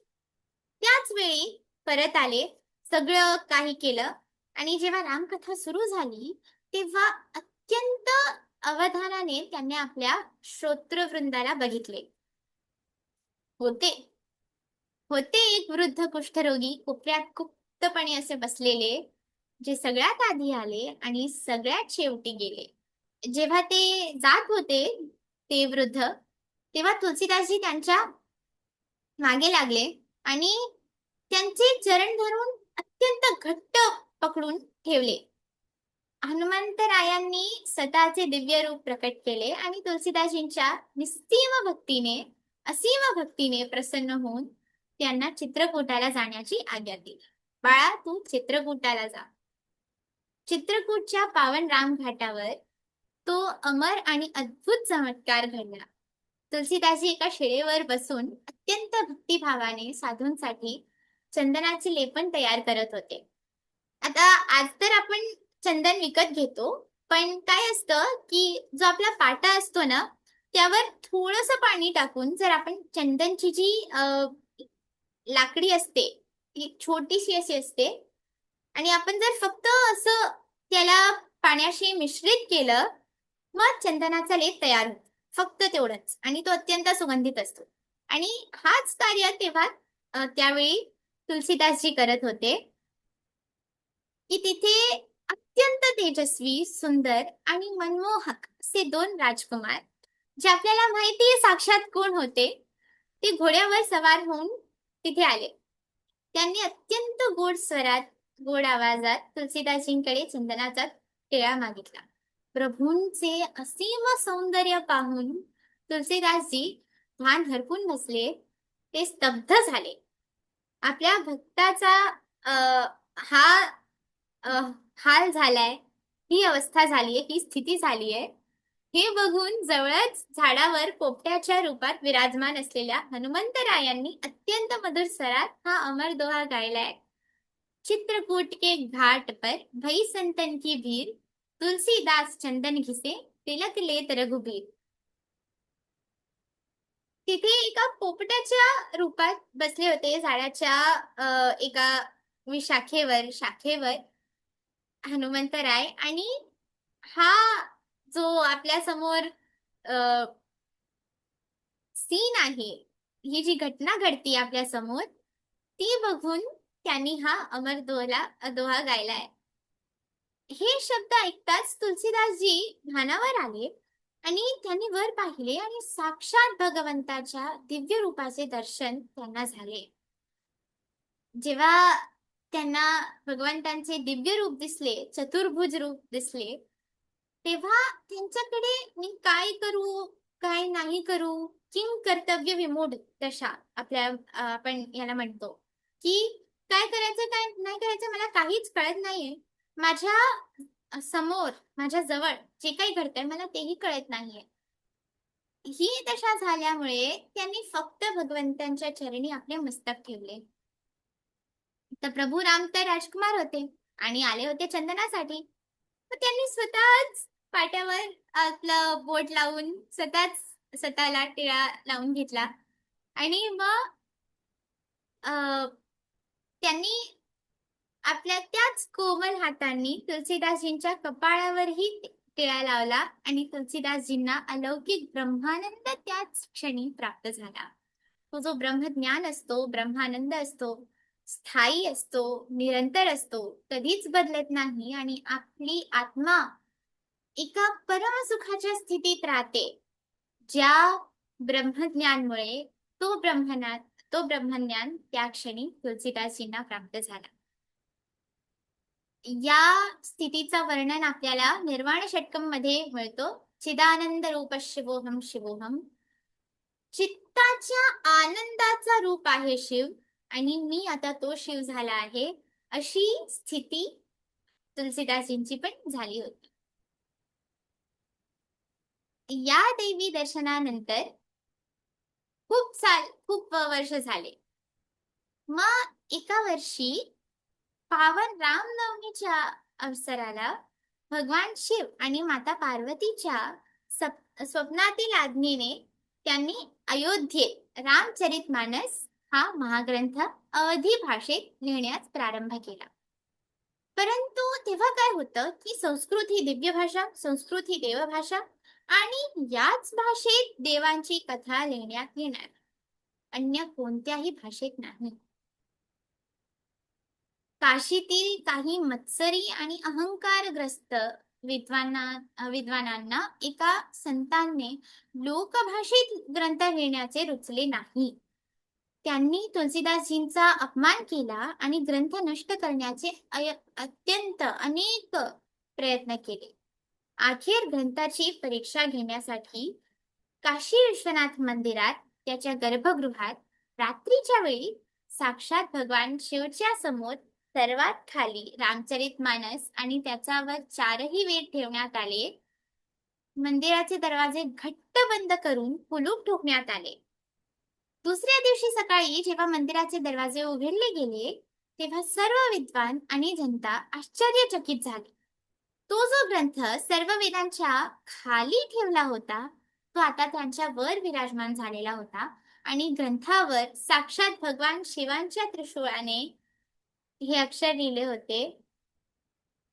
S3: त्याच वेळी परत आले, सगळं काही केलं आणि जेव्हा रामकथा सुरू झाली तेव्हा अत्यंत अवधानाने त्यांनी आपल्या श्रोतृवृंदाला बघितले. होते एक वृद्ध कुष्ठरोगी कोपऱ्यात गुप्तपणे असे बसलेले, जे सगळ्यात आधी आले आणि सगळ्यात शेवटी गेले. जेव्हा ते जात होते ते वृद्ध, तेव्हा तुलसीदासजी त्यांच्या मागे लागले आणि त्यांचे चरण धरून अत्यंत घट्ट पकडून ठेवले. हनुमंतरायांनी स्वतःचे दिव्य रूप प्रकट केले आणि तुलसीदासजींच्या असीम भक्तीने प्रसन्न होऊन त्यांना चित्रकूटाला जाण्याची आज्ञा दिली. बाळा, तू चित्रकूटाला जा. चित्रकूटच्या पावन रामघाटावर तो अमर आणि अद्भुत चमत्कार घडला. तुलसीदासजी एका शिळेवर बसून अत्यंत भक्तिभावाने साधूंसाठी चंदनाचे लेपन तयार करत होते. आता आज तर आपण चंदन विकत घेतो, पण काय असतं की जो आपला पाटा असतो ना, त्यावर थोडंसं पाणी टाकून जर आपण चंदनची जी लाकडी असते, ती छोटीशी अशी असते, आणि आपण जर फक्त असं त्याला पाण्याशी मिश्रित केलं, मग चंदनाचा लेप तयार होतो. फक्त तेवढंच, आणि तो अत्यंत सुगंधित असतो. आणि हाच कार्य तेव्हा त्यावेळी तुलसीदासजी करत होते, की तिथे अत्यंत तेजस्वी, सुंदर आणि मनमोहक असे 2 राजकुमार, जे आपल्याला माहिती आहे साक्षात कोण होते, ते घोड्यावर सवार होऊन तिथे आले. त्यांनी अत्यंत गोड स्वरात, गोड आवाजात तुलसीदासजींकडे चंदनाचा टिळा मागितला. प्रभूंचे असीम सौंदर्य पाहून तुलसीदासजी भान हरपून बसले. ते स्तब्ध झाले. आपल्या भक्ताचा हा अ, हाल झालाय, ही अवस्था झालीये, ही स्थिती झालीये, हे बघून जवळच झाडावर पोपट्याच्या रूपात विराजमान असलेल्या हनुमंतरायांनी अत्यंत मधुर स्वरात हा अमर दोहा गायलाय. चित्रकूट के घाट पर भई संतन की भीड़, तुलसीदास चंदन घिसे तिलक लेत रघुबीर. तिथे एका पोपटाच्या रूपात बसले होते झाडाच्या एका शाखेवर हनुमंतराय, आणि हा जो आपल्या समोर सीन आहे, ही जी घटना घडती आपल्या समोर, ती बघून त्यांनी हा अमर दोहा गायलाय. हे शब्द ऐकताच तुलसीदासजी भानावर आले आणि त्यांनी वर पाहिले आणि साक्षात भगवंताच्या दिव्य रूपाचे दर्शन त्यांना झाले. जेव्हा त्यांना भगवंतांचे दिव्य रूप दिसले, चतुर्भुज रूप दिसले, तेव्हा त्यांच्याकडे मी काय करू, काय नाही करू, किंग कर्तव्य विमूढ दशा आपण याला म्हणतो, की काय करायचं काय नाही करायचं मला काहीच कळत नाहीये. माझ्या समोर, माझ्या जवळ जे काही घडतंय मला तेही कळत नाहीये. ही दशा झाल्यामुळे त्यांनी फक्त भगवंतांच्या चरणी आपले मस्तक ठेवले. तर प्रभू राम तर राजकुमार होते आणि आले होते चंदनासाठी. तर त्यांनी स्वतःच पाट्यावर आपलं बोट लावून स्वतःला टिळा लावून घेतला, आणि मग त्यांनी आपल्या त्याच कोमल हातांनी तुलसीदासजींच्या कपाळावरही टिळा लावला, आणि तुलसीदासजींना अलौकिक ब्रह्मानंद त्याच क्षणी प्राप्त झाला. तो जो ब्रह्मज्ञान असतो, ब्रह्मानंद असतो, स्थायी असतो, निरंतर असतो, कधीच बदलत नाही, आणि आपली आत्मा एका परमसुखाच्या स्थितीत राहते, ज्या ब्रह्मज्ञानमुळे तो ब्रह्मज्ञान त्या क्षणी तुलसीदासजींना प्राप्त झाला. या स्थितीचं वर्णन आपल्याला निर्वाण षटकम मध्ये मिळतो. चिदानंद रूप शिवोहम शिवोहम. चित्ताच्या आनंदाचा रूप आहे शिव, आणि मी आता तो शिव झाला आहे, अशी स्थिती तुलसीदासजींची पण झाली होती. या देवी दर्शनानंतर खूप वर्ष झाले. मग एका वर्षी पावन रामनवमीच्या अवसराला भगवान शिव आणि माता पार्वतीच्या स्वप्नातील आज्ञेने त्यांनी अयोध्येत रामचरितमानस हा महाग्रंथ अवधी भाषेत लिहिण्यास प्रारंभ केला. परंतु तेव्हा काय होतं की संस्कृत ही दिव्य भाषा, संस्कृत ही देवभाषा, आणि याच भाषेत देवांची कथा लिहिण्यात येणार, अन्य कोणत्याही भाषेत नाही. काशीतील काही मत्सरी आणि अहंकारग्रस्त विद्वानांना एका संतांनी लोकभाषेत ग्रंथ लिहिण्याचे रुचले नाही. त्यांनी तुलसीदासजींचा अपमान केला आणि ग्रंथ नष्ट करण्याचे अत्यंत अनेक प्रयत्न केले. अखेर ग्रंथाची परीक्षा घेण्यासाठी काशी विश्वनाथ मंदिरात त्याच्या गर्भगृहात रात्रीच्या वेळी साक्षात भगवान शिवच्या समोर सर्वात खाली रामचरितमानस आणि त्याच्यावर 4ही वेद ठेवण्यात आले. मंदिराचे दरवाजे घट्ट बंद करून कुलूप ठोकण्यात आले. दुसऱ्या दिवशी सकाळी जेव्हा मंदिराचे दरवाजे उघडले गेले, तेव्हा सर्व विद्वान आणि जनता आश्चर्यचकित झाली. तो जो ग्रंथ सर्व वेदांच्या खाली ठेवला होता, तो आता त्यांच्यावर विराजमान झालेला होता आणि ग्रंथावर साक्षात भगवान शिवांच्या त्रिशूळाने हे अक्षर लिहिले होते,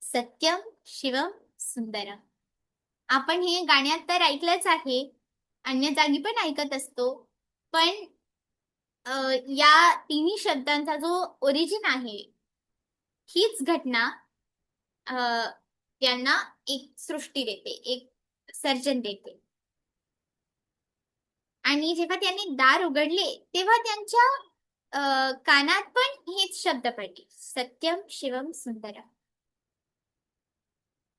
S3: सत्यम शिवम सुंदरम. आपण हे गाण्यात तर ऐकलंच आहे, अन्य जागी पण ऐकत असतो. पण या तिन्ही शब्दांचा जो ओरिजिन आहे, हीच घटना त्यांना एक सृष्टी देते, एक सर्जन देते. आणि जेव्हा त्यांनी दार उघडले तेव्हा त्यांच्या कानात पण हेच शब्द पडले, सत्यम शिवम सुंदरम.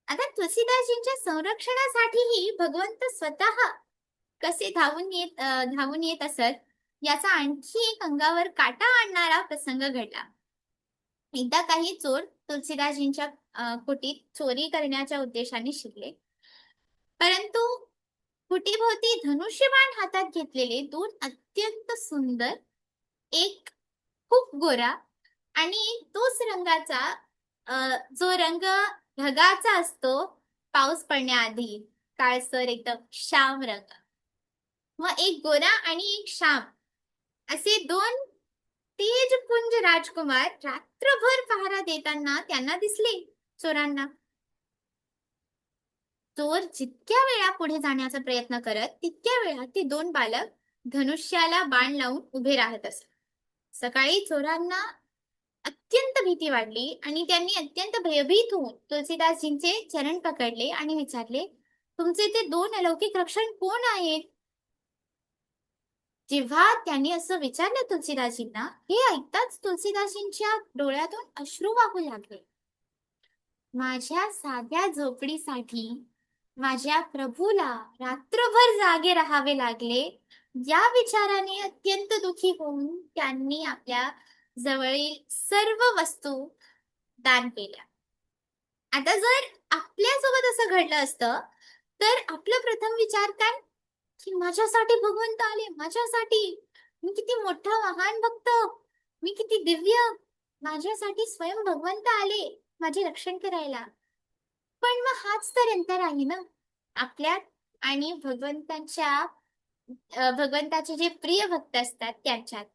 S3: आता तुलसीदासजींच्या संरक्षणासाठीही भगवंत स्वतः कसे धावून येत असत, याचा आणखी एक अंगावर काटा आणणारा प्रसंग घडला. एकदा काही चोर तुलसीदासजींच्या कुटीत चोरी करण्याच्या उद्देशाने शिरले, परंतु कुटीभोवती धनुष्यबाण हातात घेतलेले दोन अत्यंत सुंदर, एक खूप गोरा आणि एक तोच रंगाचा जो रंग ढगाचा असतो पाऊस पडण्याआधी, काळसर एकदम श्याम रंग, व एक गोरा आणि एक श्याम असे दोन तेजपुंज राजकुमार रात्रभर पहारा देताना त्यांना दिसले चोरांना. चोर जितक्या वेळा पुढे जाण्याचा प्रयत्न करत तितक्या वेळा ते दोन बालक धनुष्याला बाण लावून उभे राहत असत. सकाळी चोरांना अत्यंत भीती वाटली आणि त्यांनी अत्यंत भयभीत होऊन तुलसीदासजींचे चरण पकडले आणि विचारले, तुमचे ते दोन अलौकिक रक्षण कोण आहेत? जेव्हा त्यांनी असं विचारलं तुलसीदासजींना, हे ऐकताच तुलसीदासजींच्या डोळ्यातून अश्रू वाहू लागले. माझ्या साध्या झोपडीसाठी माझ्या प्रभूला रात्रभर जागे राहावे लागले, या विचाराने अत्यंत दुःखी होऊन त्यांनी आपल्या जवळील सर्व वस्तू दान केल्या. आता जर आपल्यासोबत असं घडलं असतं तर आपला प्रथम विचार काय, की माझ्यासाठी भगवंत आले, माझ्यासाठी, मी किती मोठा महान भक्त, मी किती दिव्य, माझ्यासाठी स्वयं भगवंत आले माझे रक्षण करायला. पण मग हाच तर अंतर आहे ना आपल्यात आणि भगवंताचे जे प्रिय भक्त असतात त्यांच्यात.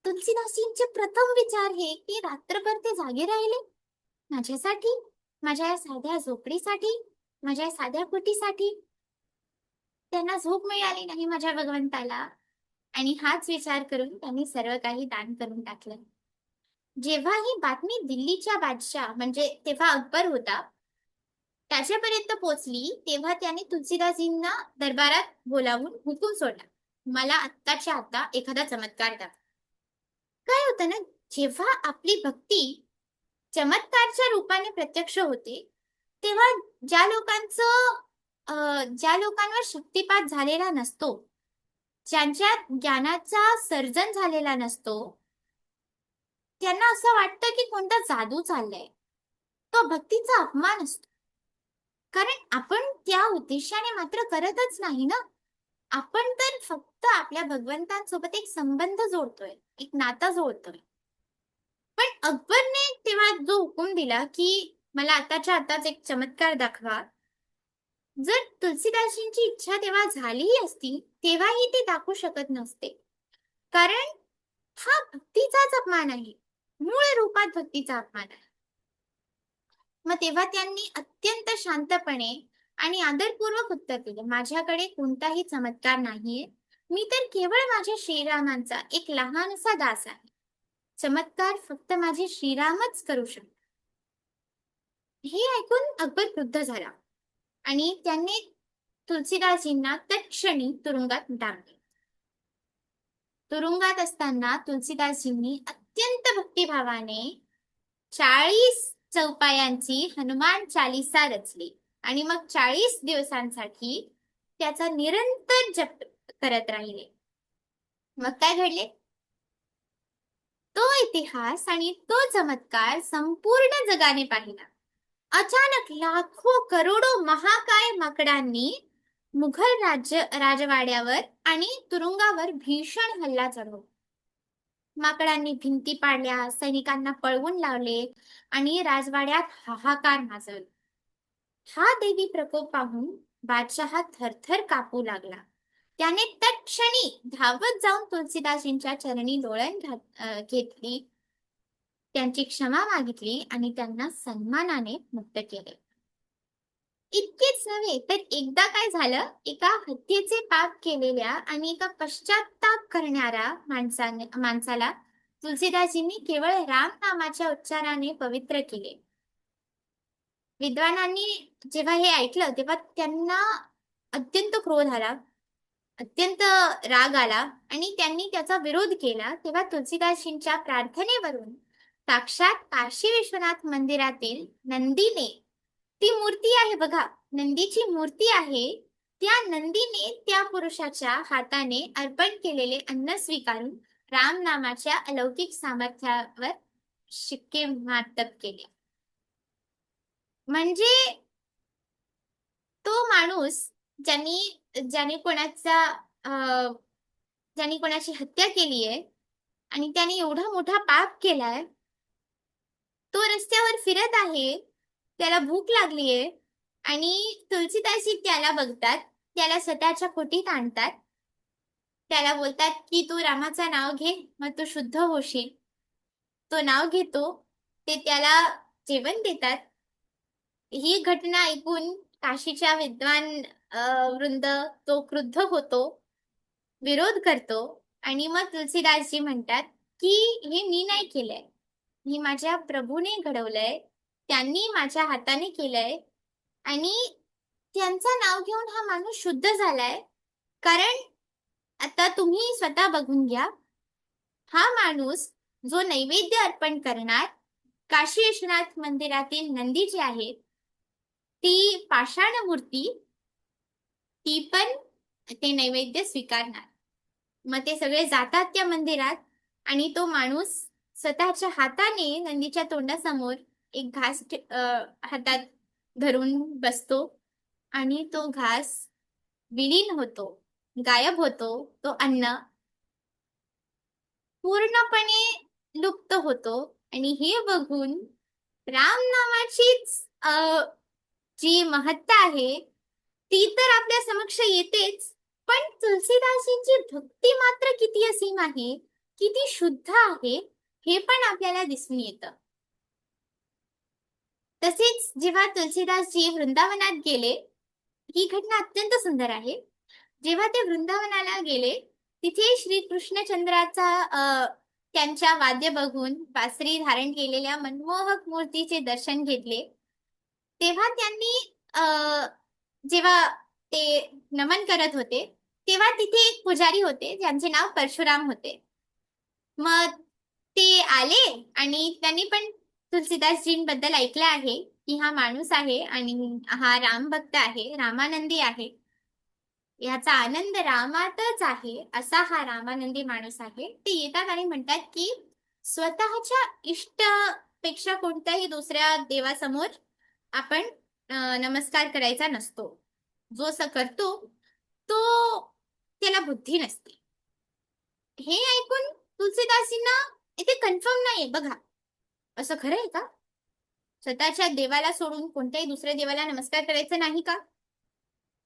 S3: तुलसीदासजींचे प्रथम विचार हे की रात्रभर ते जागे राहिले माझ्यासाठी, माझ्या या साध्या झोपडीसाठी, माझ्या साध्या कुटीसाठी. त्यांना झोप मिळाली नाही माझ्या भगवंताला, आणि हाच विचार करून त्यांनी सर्व काही दान करून टाकलं. जेव्हा ही बातमी दिल्लीच्या बादशाह म्हणजे तेव्हा अकबर होता त्याच्यापर्यंत पोहोचली, तेव्हा त्याने तुलसीदासजींना दरबारात बोलावून हुकूम सोडला, मला आत्ताच्या आता एखादा चमत्कार दाखव. काय होतं ना, जेव्हा आपली भक्ती चमत्कारच्या रूपाने प्रत्यक्ष होते तेव्हा ज्या लोकांवर शक्तिपात झालेला नसतो, ज्यांच्या ज्ञानाचा सर्जन झालेला नसतो, त्यांना असं वाटतं की कोणता जादू चाललाय. तो भक्तीचा अपमान असतो. कारण आपण त्या उद्देशाने मात्र करतच नाही ना, आपण तर फक्त आपल्या भगवंतांसोबत एक संबंध जोडतोय, एक नाता जोडतोय. पण अकबरने तेव्हा जो हुकूम दिला की मला आताच्या आताच एक चमत्कार दाखवा, जर तुलसीदासजींची इच्छा तेव्हा झालीही असती तेव्हाही ते दाखवू शकत नसते, कारण हा भक्तीचाच अपमान आहे, मूळ रूपात भक्तीचा अपमान आहे. मग तेव्हा त्यांनी अत्यंत शांतपणे आणि आदरपूर्वक उत्तर दिलं, माझ्याकडे कोणताही चमत्कार नाहीये, मी तर केवळ माझ्या श्रीरामांचा एक लहानसा दास आहे, चमत्कार फक्त माझे श्रीरामच करू शकतात. हे ऐकून अकबर क्रुद्ध झाला आणि त्यांनी तुलसीदासजींना तत्क्षणी तुरुंगात डांबले. तुरुंगात असताना तुलसीदासजींनी अत्यंत भक्तिभावाने 40 चौपायांची हनुमान चालीसा रचली आणि मग 40 दिवसांसाठी त्याचा निरंतर जप करत राहिले. मग काय घडले, तो इतिहास आणि तो चमत्कार संपूर्ण जगाने पाहिला. अचानक लाखो करोडो महाकाय माकडांनी मुघल राजवाड्यावर आणि तुरुंगावर भीषण हल्ला चढवला. माकडांनी भिंती पाडल्या, सैनिकांना पळवून लावले आणि राजवाड्यात हाहाकार माजवला. हा दैवी प्रकोप पाहून बादशहा थरथर कापू लागला. त्याने तत्क्षणी धावत जाऊन तुलसीदासींच्या चरणी घेतली, त्यांची क्षमा मागितली आणि त्यांना सन्मानाने मुक्त केले. इतकेच नव्हे तर एकदा काय झालं, एका हत्येचे पाप केलेल्या आणि एका पश्चात्ताप करणाऱ्या माणसाला तुलसीदासजींनी केवळ राम नामाच्या उच्चाराने पवित्र केले. विद्वानांनी जेव्हा हे ऐकलं तेव्हा त्यांना अत्यंत क्रोध आला, अत्यंत राग आला आणि त्यांनी त्याचा विरोध केला. तेव्हा तुलसीदासजींच्या प्रार्थनेवरून साक्षात काशी विश्वनाथ मंदिरातील नंदीने, ती मूर्ती आहे बघा, नंदीची मूर्ती आहे, त्या नंदीने त्या पुरुषाच्या हाताने अर्पण केलेले अन्न स्वीकारून राम नामाच्या अलौकिक सामर्थ्यावर शिक्के मार्तब केले. म्हणजे तो माणूस ज्याने कोणाची हत्या केली आहे आणि त्याने एवढा मोठा पाप केलाय, तो रस्त्यावर फिरत आहे, त्याला भूक लागलीये आणि तुलसीदासजी त्याला बघतात, त्याला स्वतःच्या कुटीत आणतात, त्याला बोलतात की तू रामाचं नाव घे, मग तू शुद्ध होशील. तो नाव घेतो, ते त्याला जेवण देतात. ही घटना ऐकून काशीच्या विद्वान वृंद तो क्रुद्ध होतो, विरोध करतो आणि मग तुलसीदासजी म्हणतात की हे मी नाही केलंय, हे माझ्या प्रभूने घडवलंय, त्यांनी माझ्या हाताने केलंय आणि त्यांचं नाव घेऊन हा माणूस शुद्ध झालाय. कारण आता तुम्ही स्वतः बघून घ्या, हा माणूस जो नैवेद्य अर्पण करणार, काशी विश्वनाथ मंदिरातील नंदी जी आहेत, ती पाषाण मूर्ती, ती पण ते नैवेद्य स्वीकारणार. मग ते सगळे जातात त्या मंदिरात आणि तो माणूस स्वतःच्या हाताने नंदीच्या तोंडासमोर एक घास हातात धरून बसतो आणि तो घास विलीन होतो, गायब होतो, तो अन्न पूर्णपणे लुप्त होतो. आणि हे बघून राम नामाचीच जी महत्ता आहे ती तर आपल्या समक्ष येतेच, पण तुलसीदासींची भक्ती मात्र किती असीम आहे, किती शुद्ध आहे, हे पण आपल्याला दिसून येतं. तसेच जेव्हा तुलसीदासजी वृंदावनात गेले, ही घटना अत्यंत सुंदर आहे. जेव्हा ते वृंदावनाला गेले, तिथे श्रीकृष्णचंद्राचा त्यांच्या वाद्य बघून बासरी धारण केलेल्या मनमोहक मूर्तीचे दर्शन घेतले. तेव्हा त्यांनी जेव्हा ते नमन करत होते, तेव्हा तिथे एक पुजारी होते, ज्यांचे नाव परशुराम होते. मग ते आले आणि त्यांनी पण तुलसीदासजींबद्दल ऐकलं आहे की हा माणूस आहे आणि हा राम भक्त आहे, रामानंदी आहे, याचा आनंद रामातच आहे, असा हा रामानंदी माणूस आहे. ते येतात आणि म्हणतात की स्वतःच्या इष्टपेक्षा कोणत्याही दुसऱ्या देवासमोर आपण नमस्कार करायचा नसतो. जो असं करतो तो त्याला बुद्धी नसते. हे ऐकून तुलसीदासींना इथे कन्फर्म नाहीये बघा, असं खरं आहे का? स्वतःच्या देवाला सोडून कोणत्याही दुसऱ्या देवाला नमस्कार करायचा नाही का?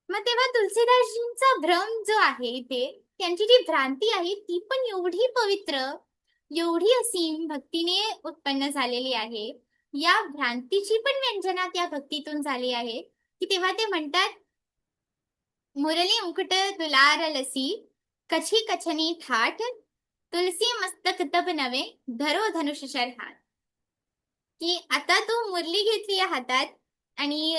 S3: मग तेव्हा तुलसीदासजींचा भ्रम जो आहे इथे, त्यांची जी भ्रांती आहे ती पण एवढी पवित्र, एवढी असीम भक्तीने उत्पन्न झालेली आहे, या भ्रांतीची पण व्यंजना त्या भक्तीतून झाली आहे की तेव्हा ते म्हणतात, मुरली मुकुट दुलार लसी, कछी कछनी ठाठ, तुलसी मस्तक तब नवे, धरो धनुष्यशर हात. की आता तू मुरली घेतली हातात आणि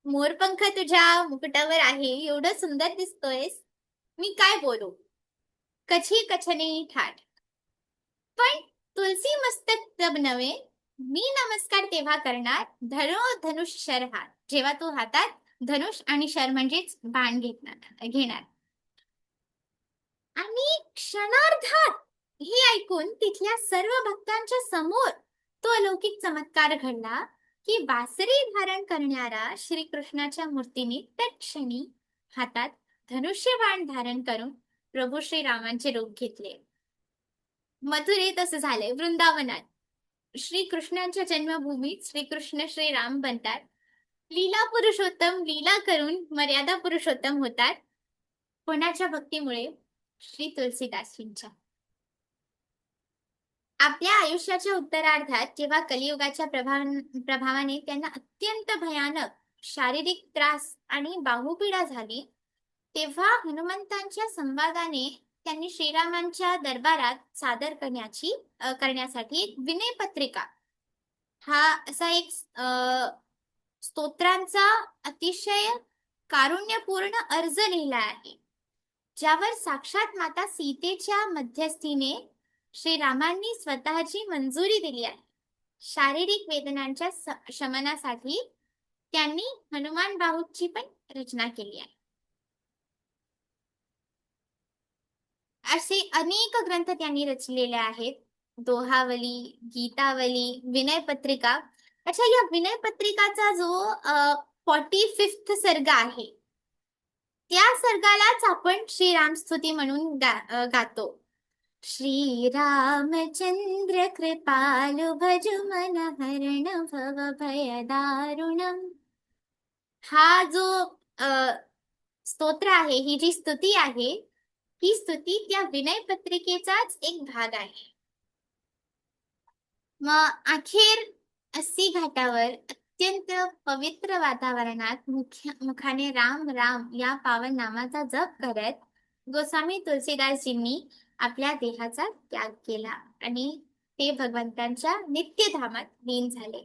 S3: मोरपंख तुझ्या मुकुटावर आहे, एवढं सुंदर दिसतोयस, मी काय बोलू, कछी कछनी ठाठ. पण तुलसी मस्तक तब नवे, मी नमस्कार तेव्हा करणार, धरो धनुष शर हात, जेव्हा तू हातात धनुष आणि शर म्हणजेच बाण घेणार. आणि क्षणार्धात हे ऐकून तिथल्या सर्व भक्तांच्या समोर तो अलौकिक चमत्कार घडला की बासरी धारण करणाऱ्या श्रीकृष्णाच्या मूर्तीने तत्क्षणी हातात धनुष्य बाण धारण करून प्रभू श्रीरामांचे रूप घेतले. मथुरेत असं झालंय, वृंदावनात श्रीकृष्णांच्या जन्मभूमीत श्रीकृष्ण श्रीराम बनतात लीला पुरुषोत्तम लीला करून मर्यादा पुरुषोत्तम होतात. कोणाच्या भक्तीमुळे? श्री तुलसीदासजींच्या. आपल्या आयुष्याच्या उत्तरार्धात जेव्हा कलियुगाच्या प्रभावाने त्यांना अत्यंत भयानक शारीरिक त्रास आणि बाहुपीडा झाली, तेव्हा हनुमंतांच्या संवादाने त्यांनी श्रीरामांच्या दरबारात सादर करण्यासाठी एक विनय पत्रिका हा असा एक स्तोत्रांचा अतिशय कारुण्यपूर्ण अर्ज लिहिला आहे, ज्यावर साक्षात माता सीतेच्या मध्यस्थीने श्रीरामांनी स्वतःची मंजुरी दिली आहे. शारीरिक वेदनांच्या शमनासाठी त्यांनी हनुमान बाहुची पण रचना केली आहे. असे अनेक ग्रंथ त्यांनी रचलेले आहेत. दोहावली, गीतावली, विनय पत्रिका. अच्छा, या विनय पत्रिकाचा जो 45th सर्ग आहे, त्या सर्गालाच आपण श्रीराम स्तुती म्हणून गातो. श्रीरामचंद्र कृपालु भजु मन हरण भव भय दारुणम. हा जो स्तोत्र आहे, ही जी स्तुती आहे, ही स्तुती त्या विनय पत्रिकेचाच एक भाग आहे. मग अखेर अस्सी घाटावर अत्यंत पवित्र वातावरणात मुखाने राम राम या पावन नामाचा जप करत गोस्वामी तुलसीदासजींनी आपल्या देहाचा त्याग केला आणि ते भगवंतांच्या नित्यधामात लीन झाले.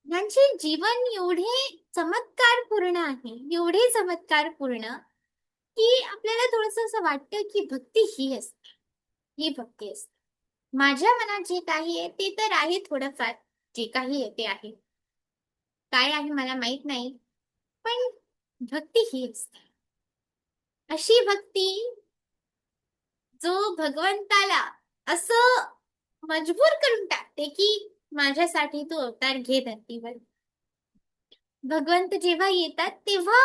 S3: यांचे जीवन एवढे चमत्कारपूर्ण आहे, एवढे चमत्कारपूर्ण की आपल्याला थोडस असं वाटतं की भक्ती ही असते, ही भक्ती असते. माझ्या मनात जे काही आहे ते तर आहे, थोडंफार जे काही आहे ते आहे, काय आहे मला माहित नाही, पण भक्ती ही असते. अशी भक्ती जो भगवंताला असं मजबूर करून टाकते की माझ्यासाठी तू अवतार घे धरतीवर. भगवंत जेव्हा येतात तेव्हा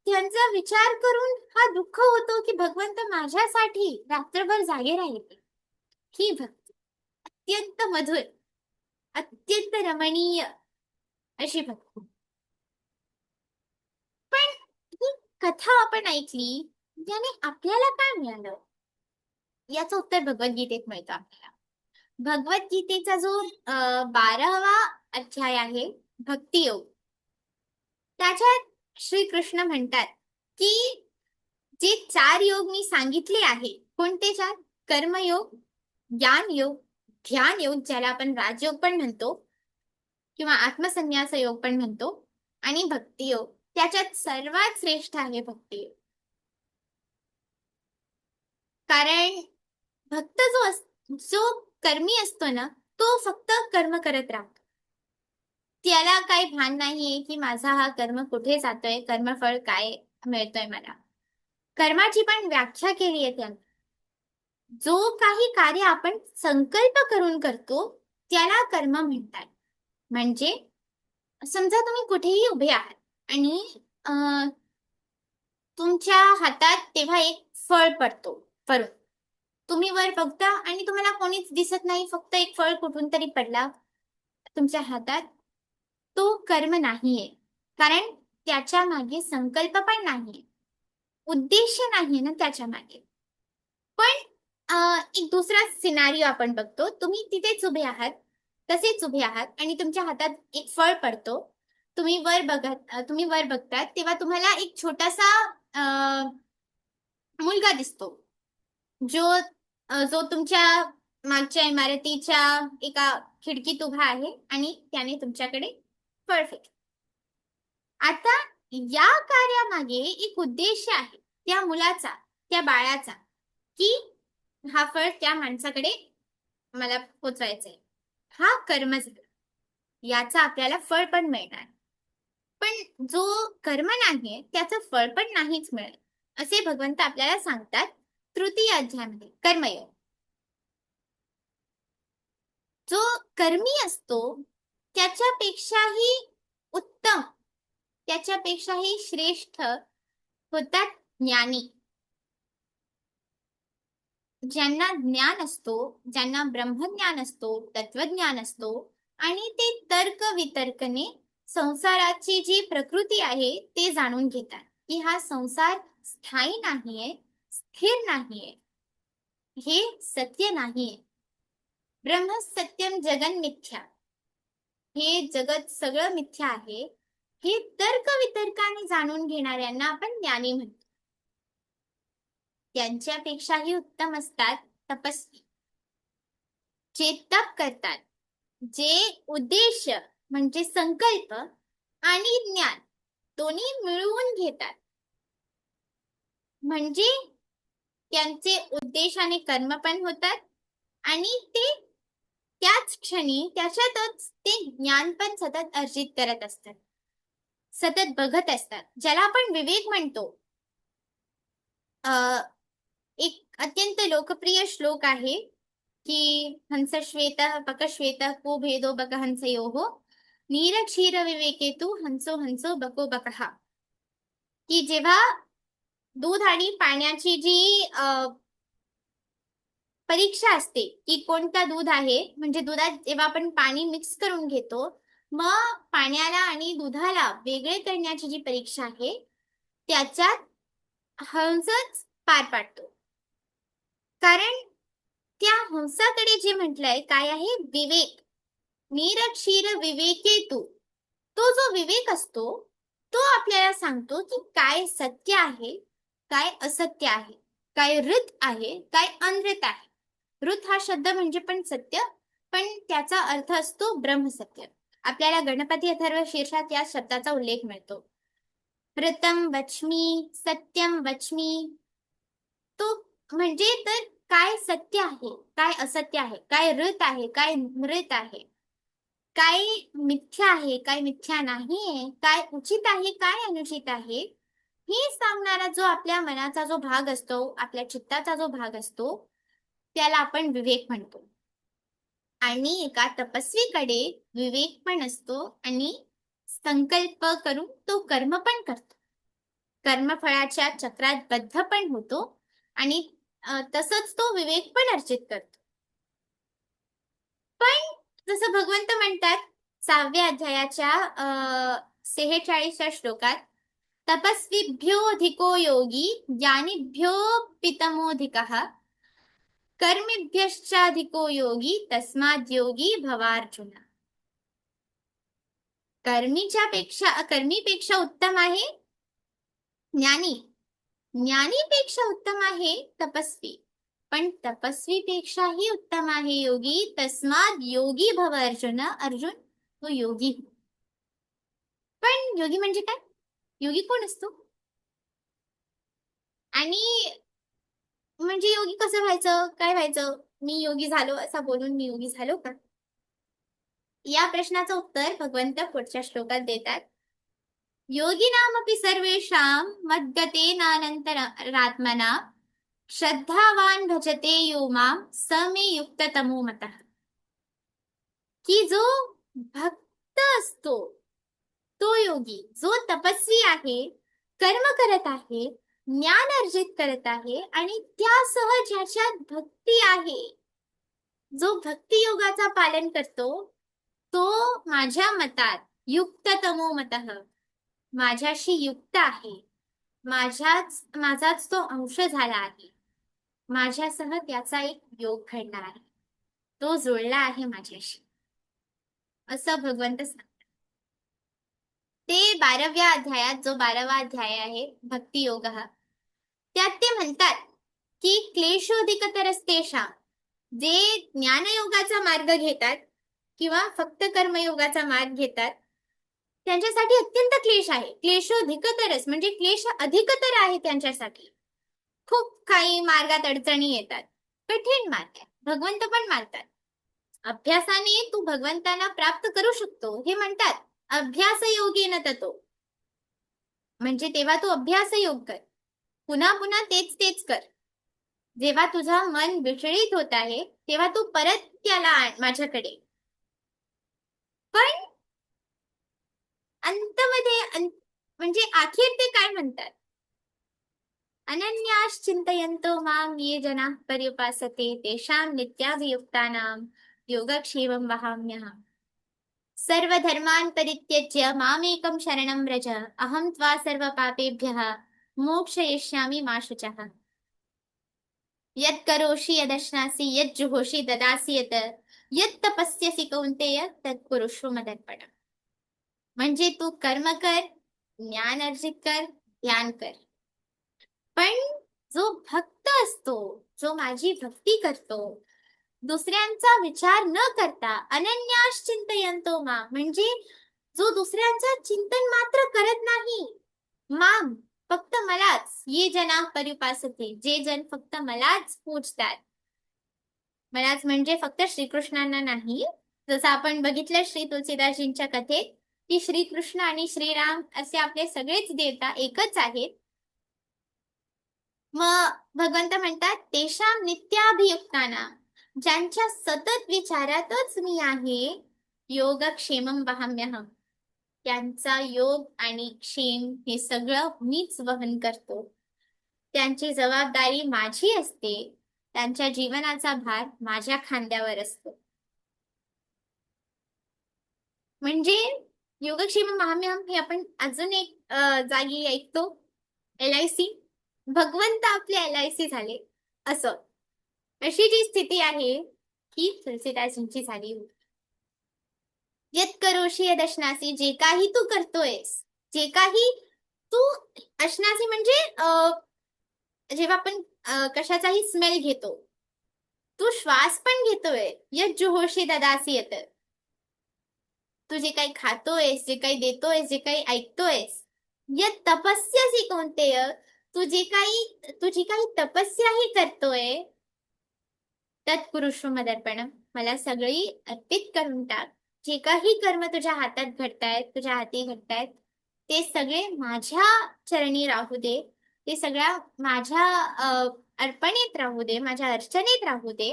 S3: त्यांचा विचार करून हा दुःख होतो की भगवंत माझ्यासाठी रात्रभर जागे राहिले. ही भक्ती अत्यंत मधुर, अत्यंत रमणीय अशी भक्ती. पण ही कथा आपण ऐकली, त्याने आपल्याला काय मिळालं? याचं उत्तर भगवद्गीतेत मिळतं आपल्याला. भगवद्गीतेचा जो 12वा अध्याय आहे, भक्तियोग, त्याच्यात श्रीकृष्ण म्हणतात की जे 4 योग मी सांगितले आहे, कोणते 4? कर्मयोग, ज्ञानयोग, ध्यान योग, ज्याला आपण राजयोग पण म्हणतो किंवा आत्मसन्यास योग पण म्हणतो, आणि भक्तियोग. त्याच्यात सर्वात श्रेष्ठ आहे भक्तियोग. कारण भक्त जो कर्मी असतो ना, तो फक्त कर्म करत राहतो. त्याला काही भान नाहीये की माझा हा कर्म कुठे जातोय, कर्मफळ काय मिळतोय मला. कर्माची पण व्याख्या केली आहे त्याने. जो काही कार्य आपण संकल्प करून करतो त्याला कर्म म्हणतात. म्हणजे समजा तुम्ही कुठेही उभे आहात आणि तुमच्या हातात तेव्हा एक फळ पडतो वरून. तुम्ही वर बघता आणि तुम्हाला कोणीच दिसत नाही, फक्त एक फळ कुठून तरी पडला तुमच्या हातात. तो कर्म नाहीये, कारण त्याच्या मागे संकल्प पण नाहीये, उद्देश नाहीये ना त्याच्या मागे. पण एक दुसरा सिनारिओ आपण बघतो. तुम्ही तिथेच उभे आहात, तसेच उभे आहात आणि तुमच्या हातात एक फळ पडतो. तुम्ही वर बघतात तेव्हा तुम्हाला एक छोटासा मुलगा दिसतो, जो तुमच्या मागच्या इमारतीच्या एका खिडकीत उभा आहे आणि त्याने तुमच्याकडे फळ फेकले. आता या कार्यामागे एक उद्देश आहे त्या मुलाचा, त्या बाळाचा, की हा फळ त्या माणसाकडे मला पोचवायचंय. हा कर्म झाला, याचा आपल्याला फळ पण मिळणार. पण जो कर्म नाहीये त्याचं फळ पण नाहीच मिळेल, असे भगवंत आपल्याला सांगतात तृतीय अध्यायामध्ये, कर्मयोग. जो कर्मी असतो त्याच्यापेक्षाही उत्तम, त्याच्यापेक्षाही श्रेष्ठ होतात ज्ञानी. ज्यांना ज्ञान असतो, ज्यांना ब्रह्मज्ञान असतो, तत्वज्ञान असतो आणि ते तर्क वितर्कने संसाराची जी प्रकृती आहे ते जाणून घेतात की हा संसार स्थायी नाहीये, स्थिर नाहीये, हे सत्य नाहीये. ब्रह्म सत्यम जगन मिथ्या, हे जगत सगळं मिथ्या आहे, हे तर्क वितर्काने जाणून घेणाऱ्यांना आपण ज्ञानी म्हणतो. त्यांच्यापेक्षाही उत्तम असतात तपस्वी, जे तप करतात, जे उद्देश म्हणजे संकल्प आणि ज्ञान दोन्ही मिळवून घेतात. म्हणजे त्यांचे उद्देशाने कर्म पण होतात आणि ते त्याच क्षणी त्याच्यातच ते ज्ञान पण सतत अर्जित करत असतात, सतत बघत असतात, ज्याला आपण विवेक म्हणतो. एक अत्यंत लोकप्रिय श्लोक आहे की हंस श्वेत बकश्वेत को भेदो बक हंसयोः नीर क्षीर विवेके तु हंसो हंसो बको बकः. की जेव्हा दूध आणि पाण्याची जी परीक्षा असते की कोणतं दूध आहे, म्हणजे दुधात जेव्हा आपण पाणी मिक्स करून घेतो, मग पाण्याला आणि दुधाला वेगळे करण्याची जी परीक्षा आहे त्याच्यात हंसच पार पाडतो. कारण त्या हंसाकडे जे म्हटलंय काय आहे, विवेक. नीर क्षीर विवेके तू, तो जो विवेक असतो तो आपल्याला सांगतो की काय सत्य आहे, काय असत्य आहे, काय ऋत आहे, काय अनृत आहे. ऋत हा शब्द म्हणजे पण सत्य, पण त्याचा अर्थ असतो ब्रह्मसत्य. आपल्याला गणपती अथर्व शीर्षात या शब्दाचा उल्लेख मिळतो. ऋतम वच्मी, सत्यम वच्मी. तो म्हणजे तर काय सत्य आहे, काय असत्य आहे, काय ऋत आहे, काय मृत आहे, काय मिथ्या आहे, काय मिथ्या नाहीये, काय उचित आहे, काय अनुचित आहे, हे सांगणारा जो आपल्या मनाचा जो भाग असतो, आपल्या चित्ताचा जो भाग असतो, त्याला आपण विवेक म्हणतो. आणि एका तपस्वीकडे विवेक पण असतो आणि संकल्प करून तो कर्म पण करतो, कर्मफळाच्या चक्रात बद्ध पण होतो आणि तसंच तो विवेक पण अर्जित करतो. पण जसं भगवंत म्हणतात 6व्या अध्यायाच्या 46व्या श्लोकात, तपस्विभ्योऽधिको योगी ज्ञानिभ्योऽपितमोऽधिकः कर्मिभ्यश्चाधिको योगी तस्माद् योगी भवार्जुन. कर्मीपेक्षा उत्तम आहे ज्ञानी, ज्ञानीपेक्षा उत्तम आहे तपस्वी, पण तपस्वीपेक्षाही उत्तम आहे योगी. तस्माद योगी भव अर्जुन, अर्जुन तो योगी. पण योगी म्हणजे काय, योगी कोण असतो आणि म्हणजे योगी कसं व्हायचं, काय व्हायचं, मी योगी झालो असं बोलून मी योगी झालो का? या प्रश्नाचं उत्तर भगवंत पुढच्या श्लोकात देतात. योगिनामपि सर्वेषां मद्गतेनानन्तरात्मना श्रद्धावान भजते यो मां स मे युक्ततमो मतः. की जो भक्त असतो तो योगी, जो तपस्वी आहे, कर्म करत आहे, ज्ञान अर्जित करत आहे आणि त्यासह ज्याच्यात भक्ती आहे, जो भक्ती योगाचा पालन करतो, तो माझ्या मतात युक्ततमो मतः, माझ्याशी युक्त आहे, माझाच तो अंश झाला आहे, माझ्यासह त्याचा एक योग घडला आहे, तो जुळला आहे माझ्याशी, असं भगवंत सांगतात. ते 12व्या अध्यायात, जो 12वा अध्याय आहे भक्ती योग, त्यात ते म्हणतात की क्लेशोधिकतरस्तेषां, जे ज्ञानयोगाचा मार्ग घेतात किंवा फक्त कर्मयोगाचा मार्ग घेतात, त्यांच्यासाठी अत्यंत क्लेश आहे. क्लेशोधिकतरस म्हणजे क्लेश अधिकतर आहे त्यांच्यासाठी. खूप काही मार्गात अडचणी येतात, कठीण मार्ग आहे, भगवंत पण मानतात. अभ्यासाने तू भगवंतांना प्राप्त करू शकतो, हे म्हणतात अभ्यास योगेन ततो. म्हणजे तेव्हा तू अभ्यास योग कर, पुन्हा पुन्हा तेच कर. जेव्हा तुझं मन विचलित होत आहे तेव्हा तू परत त्याला आण माझ्याकडे. पण अंतमध्ये म्हणजे अखेर ते काय म्हणतात, अनन्याश्चिंतयन्तो मां ये जनाः पर्युपासते तेषां नित्याभियुक्तानां योगक्षेमं वहाम्यहम्. सर्व धर्मान् परित्यज्य मामेकं शरणं व्रज अहं त्वा सर्व पापेभ्यः मोक्षयिष्यामि मा शुचः. यत् करोषि यदश्नासि यत् जुहोषि ददासि यत् यत् तपस्यसि कौन्तेय तत् कुरुष्व मदर्पणम्. म्हणजे तू कर्म कर, ज्ञान अर्जित कर, ध्यान कर. पण जो भक्त असतो, जो माझी भक्ती करतो, दुसऱ्यांचा विचार न करता अनन्यास चिंतयन्तो मां, म्हणजे जो दुसऱ्यांचा चिंतन मात्र करत नाही, माम, फक्त मलाच, ये जना परिपासते, जे जन फक्त मलाच पूजतात. मलाच म्हणजे फक्त श्रीकृष्णांना नाही, जसं आपण बघितलं श्री तुलसीदासजींच्या कथेत की श्रीकृष्ण आणि श्रीराम असे आपले सगळेच देवता एकच आहेत. मग भगवंत म्हणतात तेषां नित्याभियुक्तानां, ज्यांच्या सतत विचारातच मी आहे, योगक्षेमं वहाम्यहम्, त्यांचा योग आणि क्षेम हे सगळं मीच वहन करतो. त्यांची जबाबदारी माझी असते, त्यांच्या जीवनाचा भार माझ्या खांद्यावर असतो. म्हणजे योगक्षेम महाम्यहम हे आपण अजून एक जागी ऐकतो, LIC. भगवंत आपले LIC झाले असं, अशी जी स्थिती आहे ही तुलसीदासांची झाली होती. यत् करोषि यदश्नासी, जे काही तू करतोयस, जे काही तू, अश्नासी म्हणजे जेव्हा आपण कशाचाही स्मेल घेतो, तू श्वास पण घेतोय, यत् जुहोषि ददासि यत्, तू जे काही खातोयस, जे काही देतोयस, जे काही ऐकतोयस, यत् तपस्यसि कौन्तेय, तू जी काही तपस्याही करतोय, तत् कुरुष्व मदर्पणम्, मला सगळी अर्पित करून टाक. जे काही कर्म तुझ्या हातात घडतायत, तुझ्या हाती घडतायत, ते सगळे माझ्या चरणी राहू दे, ते सगळ्या माझ्या अर्पणेत राहू दे, माझ्या अर्चनेत राहू दे.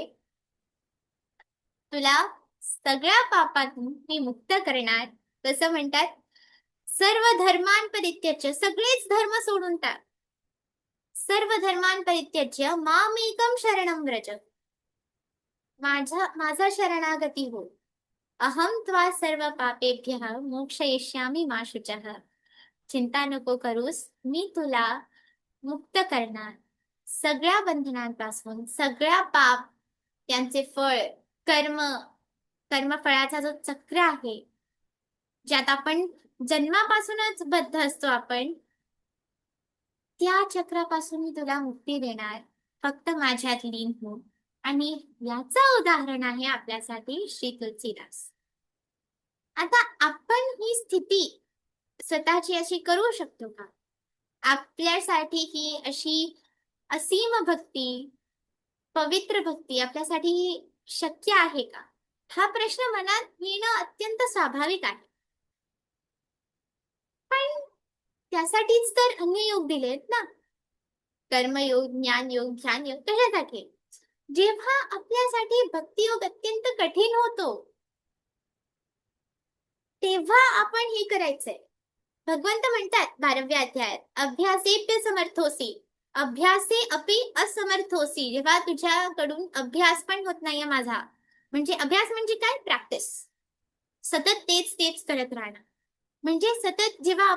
S3: तुला सगळ्या पापातून मी मुक्त करणार. कसं म्हणतात, सर्व धर्मान परित्यज्य, सगळेच धर्म सोडून टाक. सर्व धर्मान परित्यज्य मामेकं शरणं व्रज, माझा शरणागती हो. अहं त्वा सर्व पापेभ्यः मोक्षयिष्यामि मा शुचः. चिंता नको करूस, मी तुला मुक्त करणार सगळ्या बंधनांपासून, सगळ्या पाप, त्यांचे फळ, कर्मफळाचा जो चक्र आहे, ज्यात आपण जन्मापासूनच बद्ध असतो आपण, त्या चक्रापासून मी तुला मुक्ती देणार. फक्त माझ्यात लीन हो. आणि याचं उदाहरण आहे आपल्यासाठी श्री तुलसीदास. आता आपण ही स्थिती स्वतःची अशी करू शकतो का? आपल्यासाठी ही अशी असीम भक्ती, पवित्र भक्ती आपल्यासाठी शक्य आहे का? हा प्रश्न मनात येणं अत्यंत स्वाभाविक आहे. पण त्यासाठीच तर अन्य योग दिलेत ना, कर्मयोग, ज्ञानयोग, ध्यानयोग. कशासाठी? जेव्हा आपल्यासाठी भक्तियोग अत्यंत कठीण होतो, तेव्हा आपण हे करायचंय. भगवंत म्हणतात 12व्या अध्यायात, अभ्यासेप्य समर्थोसी, अभ्यासे अपि असमर्थोसी. जेव्हा तुझ्याकडून अभ्यास पण होत नाहीये माझा, म्हणजे अभ्यास म्हणजे काय? प्रॅक्टिस. सतत तेच करत राहणं. म्हणजे सतत जेव्हा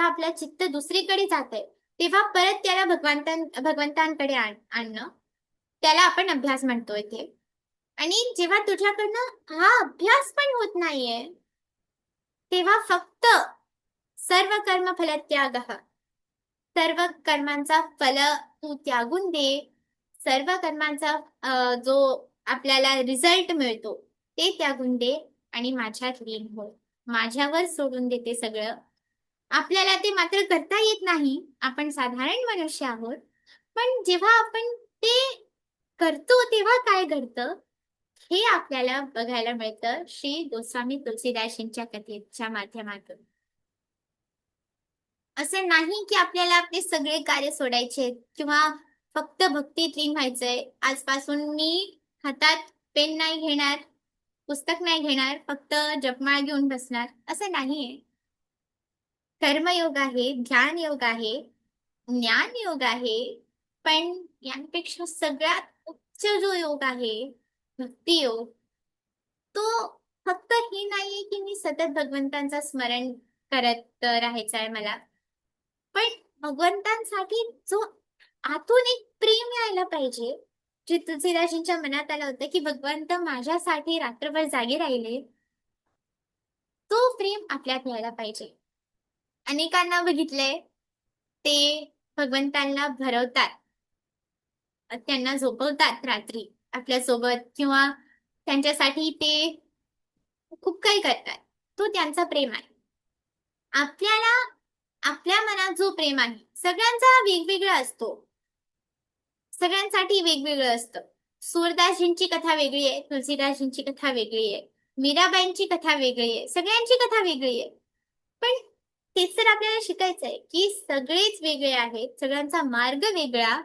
S3: आपलं चित्त दुसरीकडे जातंय, तेव्हा परत त्याला भगवंतांकडे आणणं, त्याला आपण अभ्यास म्हणतोय ते. आणि जेव्हा तुझ्याकडनं हा अभ्यास पण होत नाहीये, तेव्हा फक्त सर्व कर्म फलत्याग, सर्व कर्मांचा फल तू त्यागून दे. सर्व कर्मांचा जो आपल्याला रिझल्ट मिळतो ते त्यागून दे आणि माझ्यात लीन हो. माझ्यावर सोडून दे ते सगळं. आपल्याला ते मात्र करता येत नाही, आपण साधारण मनुष्य आहोत. पण जेव्हा आपण ते करतो तेव्हा काय घडतं हे आपल्याला बघायला मिळतं श्री गोस्वामी तुलसीदासांच्या कथेच्या माध्यमातून. असं नाही की आपल्याला आपले सगळे कार्य सोडायचे किंवा फक्त भक्तीत लीन व्हायचंय. आजपासून मी हातात पेन नाही घेणार, पुस्तक नाही घेणार, फक्त जपमाळ घेऊन बसणार, असं नाहीये. कर्मयोग आहे, ध्यान योग आहे, ज्ञान योग आहे, पण यांपेक्षा सगळ्यात उच्च जो योग आहे, भक्ती योग, तो फक्त हे नाहीये की मी सतत भगवंतांचं स्मरण करत राहायचं आहे मला, पण भगवंतांसाठी जो आतून एक प्रेम यायला पाहिजे, जे तुलसीदासांच्या मनात आलं होतं की भगवंत माझ्यासाठी रात्रभर जागे राहिले, तो प्रेम आपल्यात यायला पाहिजे. अनेकांना बघितलंय, ते भगवंतांना भरवतात, त्यांना झोपवतात रात्री आपल्यासोबत, किंवा त्यांच्यासाठी ते खूप काही करतात. तो त्यांचा प्रेम आहे. आपल्याला आपल्या मनात जो प्रेम आहे, सगळ्यांचा वेगवेगळा असतो, सगळ्यांसाठी वेगवेगळं असतं. सूरदासजींची कथा वेगळी आहे, तुलसीदासजींची कथा वेगळी आहे, मीराबाईंची कथा वेगळी आहे, सगळ्यांची कथा वेगळी आहे. पण तेच तर आपल्याला शिकायचं आहे की सगळेच वेगळे आहेत, सगळ्यांचा मार्ग वेगळा,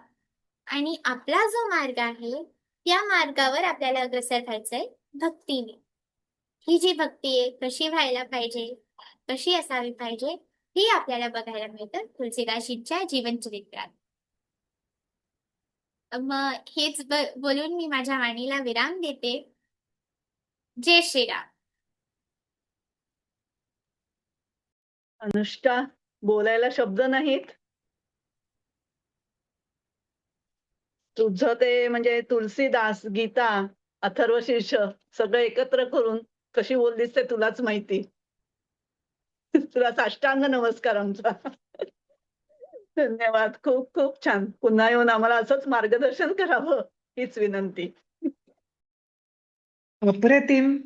S3: आणि आपला जो मार्ग आहे त्या मार्गावर आपल्याला अग्रसर व्हायचंय भक्तीने. ही जी भक्ती आहे कशी व्हायला पाहिजे, कशी असावी पाहिजे, हे आपल्याला बघायला मिळतं तुलसीदासजींच्या जीवनचरित्रात. मग हेच बोलून मी माझ्या वाणीला विराम देते. जय श्रीराम.
S1: अनुष्का, बोलायला शब्द नाहीत. तुझं ते म्हणजे तुलसीदास, गीता, अथर्वशीर्ष सगळं एकत्र करून कशी बोललीस ते तुलाच माहिती. तुला साष्टांग नमस्कार आमचा. धन्यवाद. खूप खूप छान. पुन्हा येऊन आम्हाला असंच मार्गदर्शन करावं हीच विनंती.
S4: अप्रतिम.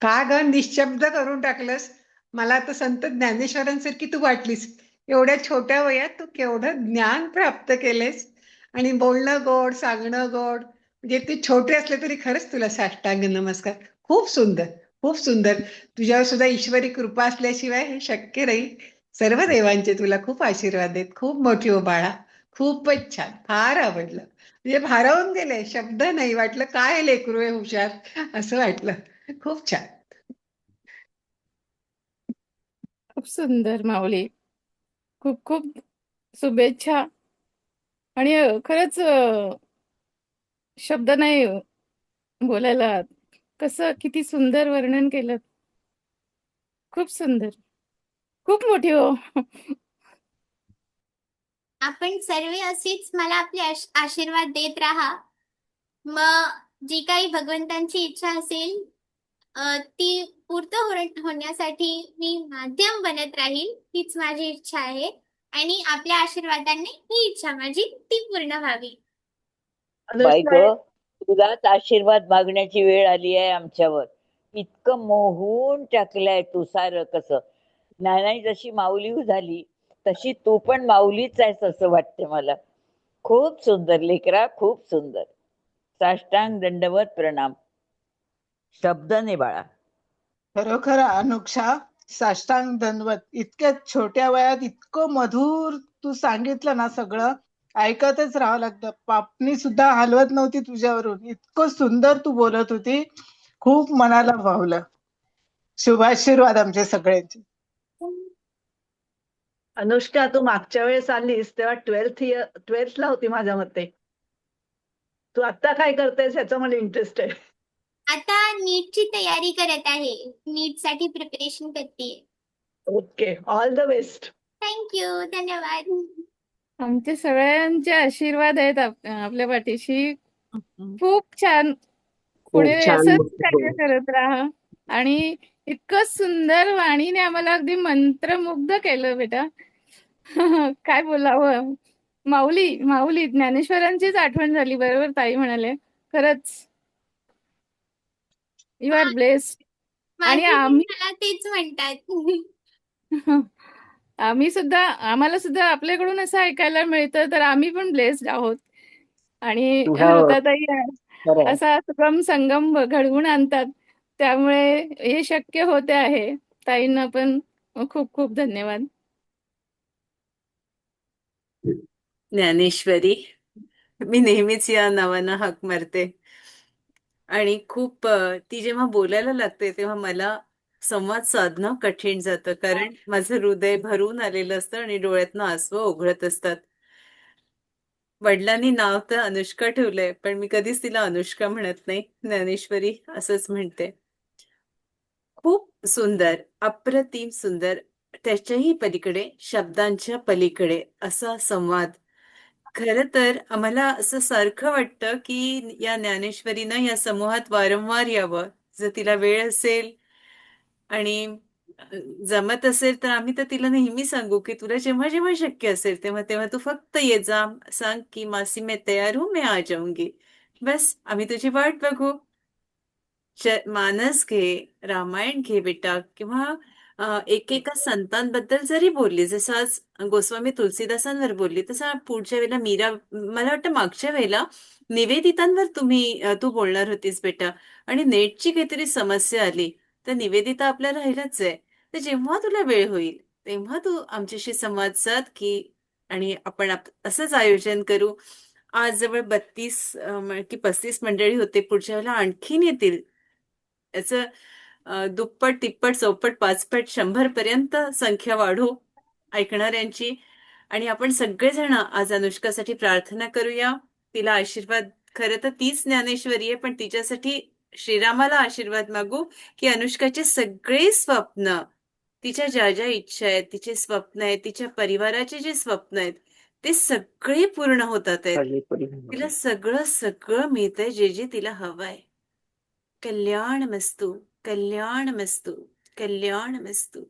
S4: का ग निशब्द करून टाकलंस? मला तर संत ज्ञानेश्वरांसारखी तू वाटलीस. एवढ्या छोट्या वयात तू केवढं ज्ञान प्राप्त केलेस, आणि बोलणं गोड, सांगणं गोड. म्हणजे ते छोटे असले तरी खरंच तुला साष्टांग नमस्कार. खूप सुंदर, खूप सुंदर. तुझ्यावर सुद्धा ईश्वरी कृपा असल्याशिवाय हे शक्य नाही. सर्व देवांचे तुला खूप आशीर्वाद आहेत. खूप मोठी हो बाळा. खूपच छान. फार आवडलं. म्हणजे भारावून गेले, शब्द नाही. वाटलं काय लेकरू आहे हुशार, असं वाटलं. खूप छान.
S5: खूप सुंदर माऊली. खूप खूप शुभेच्छा. आणि खरंच शब्द नाही बोलायला. कसं किती सुंदर वर्णन केलं. खूप सुंदर. खूप मोठी हो.
S3: आपण सर्व असेच मला आपले आशीर्वाद देत राहा. मग जी काही भगवंतांची इच्छा असेल ती पूर्ण होण्यासाठी मी माध्यम बनत राहील, हीच माझी इच्छा आहे. आणि आपल्या आशीर्वादाने ही इच्छा माझी ती पूर्ण व्हावी.
S6: बाई
S1: अनुष्का,
S6: ग, तुलाच आशीर्वाद मागण्याची वेळ आली आहे आमच्यावर. इतकं मोहून टाकलंय तू सारं. कसं नानाई जशी माऊली झाली तशी तू पण माऊलीच आहेस असं वाटते मला. खूप सुंदर लेकरा, खूप सुंदर. साष्टांग दंडवत प्रणाम. शब्द नाही बाळा.
S7: खरोखर अनुक्षा, साष्टांग दंडवत. इतक्या छोट्या वयात इतकं मधुर तू सांगितलं ना, सगळं ऐकतच राहावं लागतं. पापणी सुद्धा हलवत नव्हती तुझ्यावरून. इतकं सुंदर तू बोलत होती. खूप मनाला भावलं. शुभाशीर्वाद आमच्या सगळ्यांचे.
S1: अनुष्का, तू मागच्या वेळेस आलीस तेव्हा 12th ला होती माझ्या मते. तू आता काय करतेस ह्याचा मला इंटरेस्ट आहे.
S3: आता नीटची तयारी करत आहे, नीट साठी प्रिपरेशन करते.
S1: Okay, all the best.
S3: Thank you, धन्यवाद.
S5: आमचे सगळ्यांचे आशीर्वाद आहेत आपल्या पाठीशी. खूप छान. पुढे
S4: खूप छान.
S5: असंच कार्य करत राहा. आणि इतकं सुंदर वाणीने आम्हाला अगदी मंत्रमुग्ध केलं बेटा. काय बोलावं. माऊली माऊली ज्ञानेश्वरांचीच आठवण झाली. बरोबर ताई म्हणाले. खरंच यू आर ब्लेस्ड. आणि
S3: माझे मला तेच म्हणतात.
S5: आम्हाला सुद्धा आपल्याकडून असं ऐकायला मिळतं, तर आम्ही पण ब्लेस्ड आहोत. आणि
S6: हो,
S5: ताई
S6: खरंय.
S5: असा सुगम संगम घडवून आणतात, त्यामुळे हे शक्य होते आहे. ताईंना पण खूप खूप धन्यवाद.
S8: ज्ञानेश्वरी, मी नेहमीच या नावानं हाक मारते. आणि खूप ती जेव्हा बोलायला लागते तेव्हा मला संवाद साधणं कठीण जातं, कारण माझं हृदय भरून आलेलं असतं आणि डोळ्यातनं आसवं ओघळत असतात. वडिलांनी नाव तर अनुष्का ठेवलंय, पण मी कधीच तिला अनुष्का म्हणत नाही, ज्ञानेश्वरी असंच म्हणते. खूप सुंदर, अप्रतिम सुंदर, त्याच्याही पलीकडे, शब्दांच्या पलीकडे असा संवाद. खरं तर आम्हाला असं सारखं वाटतं की या ज्ञानेश्वरीनं या समूहात वारंवार यावं. जर तिला वेळ असेल आणि अ, जमत असेल तर आम्ही तर तिला नेहमी सांगू की तुला जेव्हा जेव्हा शक्य असेल तेव्हा तेव्हा तू फक्त ये जा, सांग की मासी मैं तैयार हूं, मैं आ जाऊंगी. बस आम्ही तुझी वाट बघू. मानस घे, रामायण घे बेटा, किंवा एकेका संतांबद्दल जरी बोलली, जसं आज गोस्वामी तुलसीदासांवर बोलली, तसं पुढच्या वेळेला मीरा, मला वाटतं मागच्या वेळेला निवेदितांवर तू बोलणार होतीस बेटा, आणि नेटची काहीतरी समस्या आली, तर निवेदिता आपल्या राहिलाच आहे. तर जेव्हा तुला वेळ होईल तेव्हा तू आमच्याशी संवाद साध की, आणि आपण असंच आयोजन करू. आज जवळ 32 की 35 मंडळी होते, पुढच्या वेळेला आणखीन येतील. याचं दुप्पट, तिप्पट, चौपट, पाचपट, 100 पर्यंत संख्या वाढू ऐकणाऱ्यांची. आणि आपण सगळेजण आज अनुष्कासाठी प्रार्थना करूया. तिला आशीर्वाद, खरं तर तीच ज्ञानेश्वरी आहे, पण तिच्यासाठी श्रीरामाला आशीर्वाद मागू की अनुष्काचे सगळे स्वप्न, तिच्या ज्या ज्या इच्छा आहेत, तिचे स्वप्न आहेत, तिच्या परिवाराचे जे स्वप्न आहेत, ते सगळे पूर्ण होतात आहेत. तिला सगळं सगळं मिळतंय, जे जे तिला हवंय. कल्याणमस्तु, कल्याणमस्तु, कल्याणमस्तु.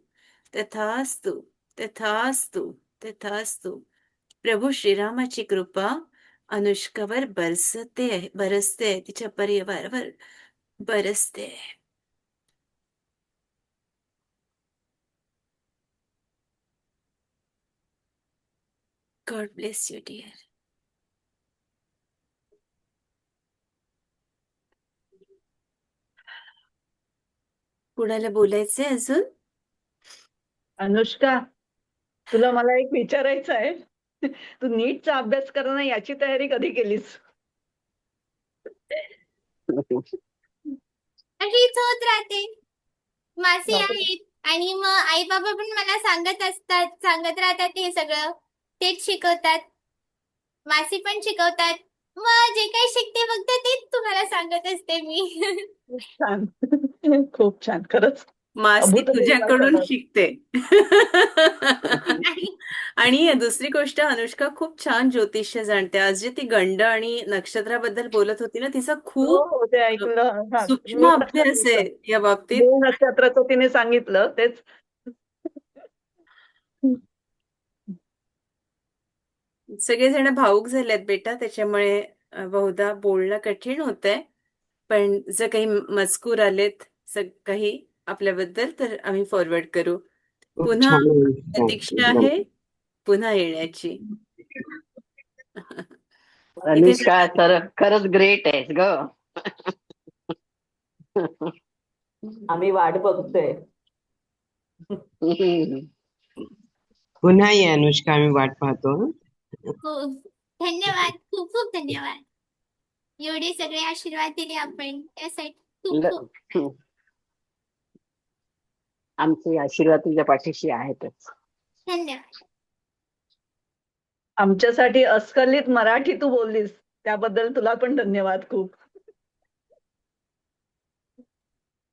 S8: तथास्तु, तथास्तु, तथास्तु. प्रभू श्रीरामाची कृपा अनुष्कावर बरसते, तिच्या परिवारावर बरसते. God bless you dear. कुणाला बोलायचंय अजून?
S1: अनुष्का, तुला मला एक विचारायचं आहे. तू नीटचा अभ्यास करणं याची तयारी कधी केलीस?
S3: अशीच होत राहते. मासी
S1: बापरे.
S3: आहेत आणि मग आई बाबा पण मला सांगत राहतात हे सगळं. तेच शिकवतात. मासी पण शिकवतात. मग जे काही शिकते फक्त तेच तुम्हाला सांगत असते मी.
S1: खूप छान. खूप छान, खरंच
S8: मासी
S1: अभूतपूर्व
S8: तुझ्याकडून
S1: सगळं.
S8: शिकते.
S3: आणि
S8: आणि दुसरी गोष्ट, अनुष्का खूप छान ज्योतिष्य जाणते. आज जे ती गंड आणि नक्षत्राबद्दल बोलत होती ना, तिचा
S1: हो
S8: खूप
S1: हो, ते ऐकलं. हा,
S8: सूक्ष्म
S1: मूळ
S8: अभ्यास आहे
S1: नक्षत्राचं.
S8: या बाबतीत.
S1: मूळ नक्षत्राचं तिने सांगितलं तेच.
S8: सगळेजण भावुक झालेत बेटा, त्याच्यामुळे बहुधा बोलणं कठीण होतंय. पण जर काही मजकूर आलेत काही आपल्याबद्दल, तर आम्ही फॉरवर्ड करू. पुन्हा प्रतीक्षा आहे पुन्हा येण्याची. इथे
S9: अनुष्का तर खरंच ग्रेट आहेस ग.
S10: आम्ही वाट बघतोय.
S11: पुन्हा ये अनुष्का, आम्ही वाट पाहतो.
S3: हो, धन्यवाद. खूप खूप धन्यवाद. एवढे सगळे आशीर्वाद दिले आपण त्यासाठी खूप खूप
S9: आमचे आशीर्वाद तुझ्या पाठीशी आहेतच.
S3: धन्यवाद.
S1: आमच्यासाठी अस्खलित मराठी तू बोललीस, त्याबद्दल तुला पण धन्यवाद खूप.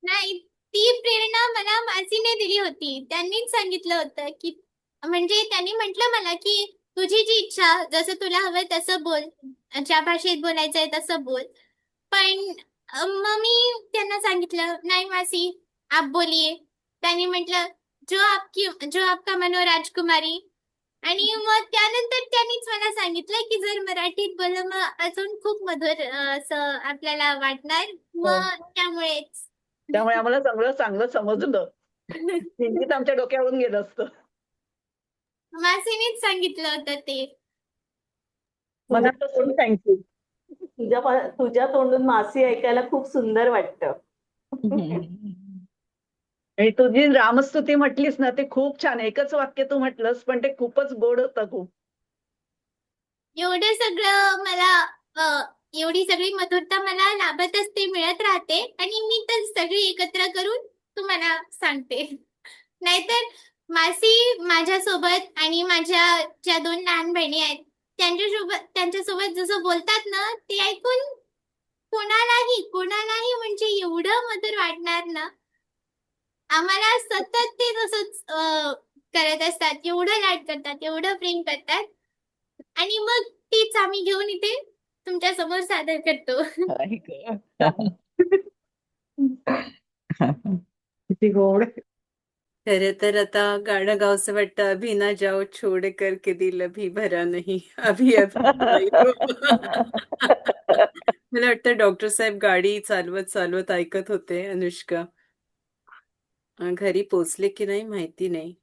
S3: नाही, ती प्रेरणा मला मासीने दिली होती. त्यांनीच सांगितलं होतं की, म्हणजे त्यांनी म्हटलं मला की तुझी जी इच्छा, जसं तुला हवं तसं बोल, ज्या भाषेत बोलायचंय तसं बोल. पण मग मी त्यांना सांगितलं, नाही मासी आप बोलिये. त्यांनी म्हटलं जो आपका मनो राजकुमारी. आणि मग त्यानंतर त्यांनीच मला सांगितलं की जर मराठीत बोललं मग अजून खूप मधुर असं आपल्याला वाटणार. मग त्यामुळेच
S1: त्यामुळे आम्हाला सगळं चांगलं समजलं. हिंदीत आमच्या डोक्यावरून गेलं असतं.
S3: मासीनेच सांगितलं होतं ते.
S1: मनापासून थँक्यू.
S10: तुझ्या तोंडून मासी ऐकायला खूप सुंदर वाटतं.
S1: आणि तू जी रामस्तुती म्हटलीस ना, ते खूप छान. एकच वाक्य तू म्हटलंस, पण ते खूपच गोड होतं खूप.
S3: एवढं सगळं मला एवढी सगळी मधुरता मला लाभतच ते मिळत राहते आणि मी तर सगळी एकत्र करून तुम्हाला सांगते. नाहीतर मासी माझ्यासोबत आणि माझ्या ज्या 2 लहान बहिणी आहेत त्यांच्यासोबत जसं बोलतात ना ते ऐकून कोणालाही म्हणजे एवढं मधुर वाटणार ना. आम्हाला सतत ते तसंच करत असतात, एवढं लाड करतात, एवढं प्रेम करतात आणि मग तीच आम्ही घेऊन इथे तुमच्या समोर सादर करतो.
S4: किती गोड.
S8: खरं तर आता गाणं गावसं वाटतं, अभी ना जाओ छोड़ कर के दिल अभी भरा नहीं, अभी अभी जाइयो. मला वाटतं डॉक्टर साहेब गाडी चालवत चालवत ऐकत होते अनुष्का. घरी पोचले की नाही माहिती नाही.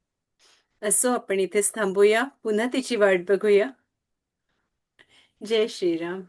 S8: असो, आपण इथेच थांबूया, पुन्हा तिची वाट बघूया. जय श्रीराम.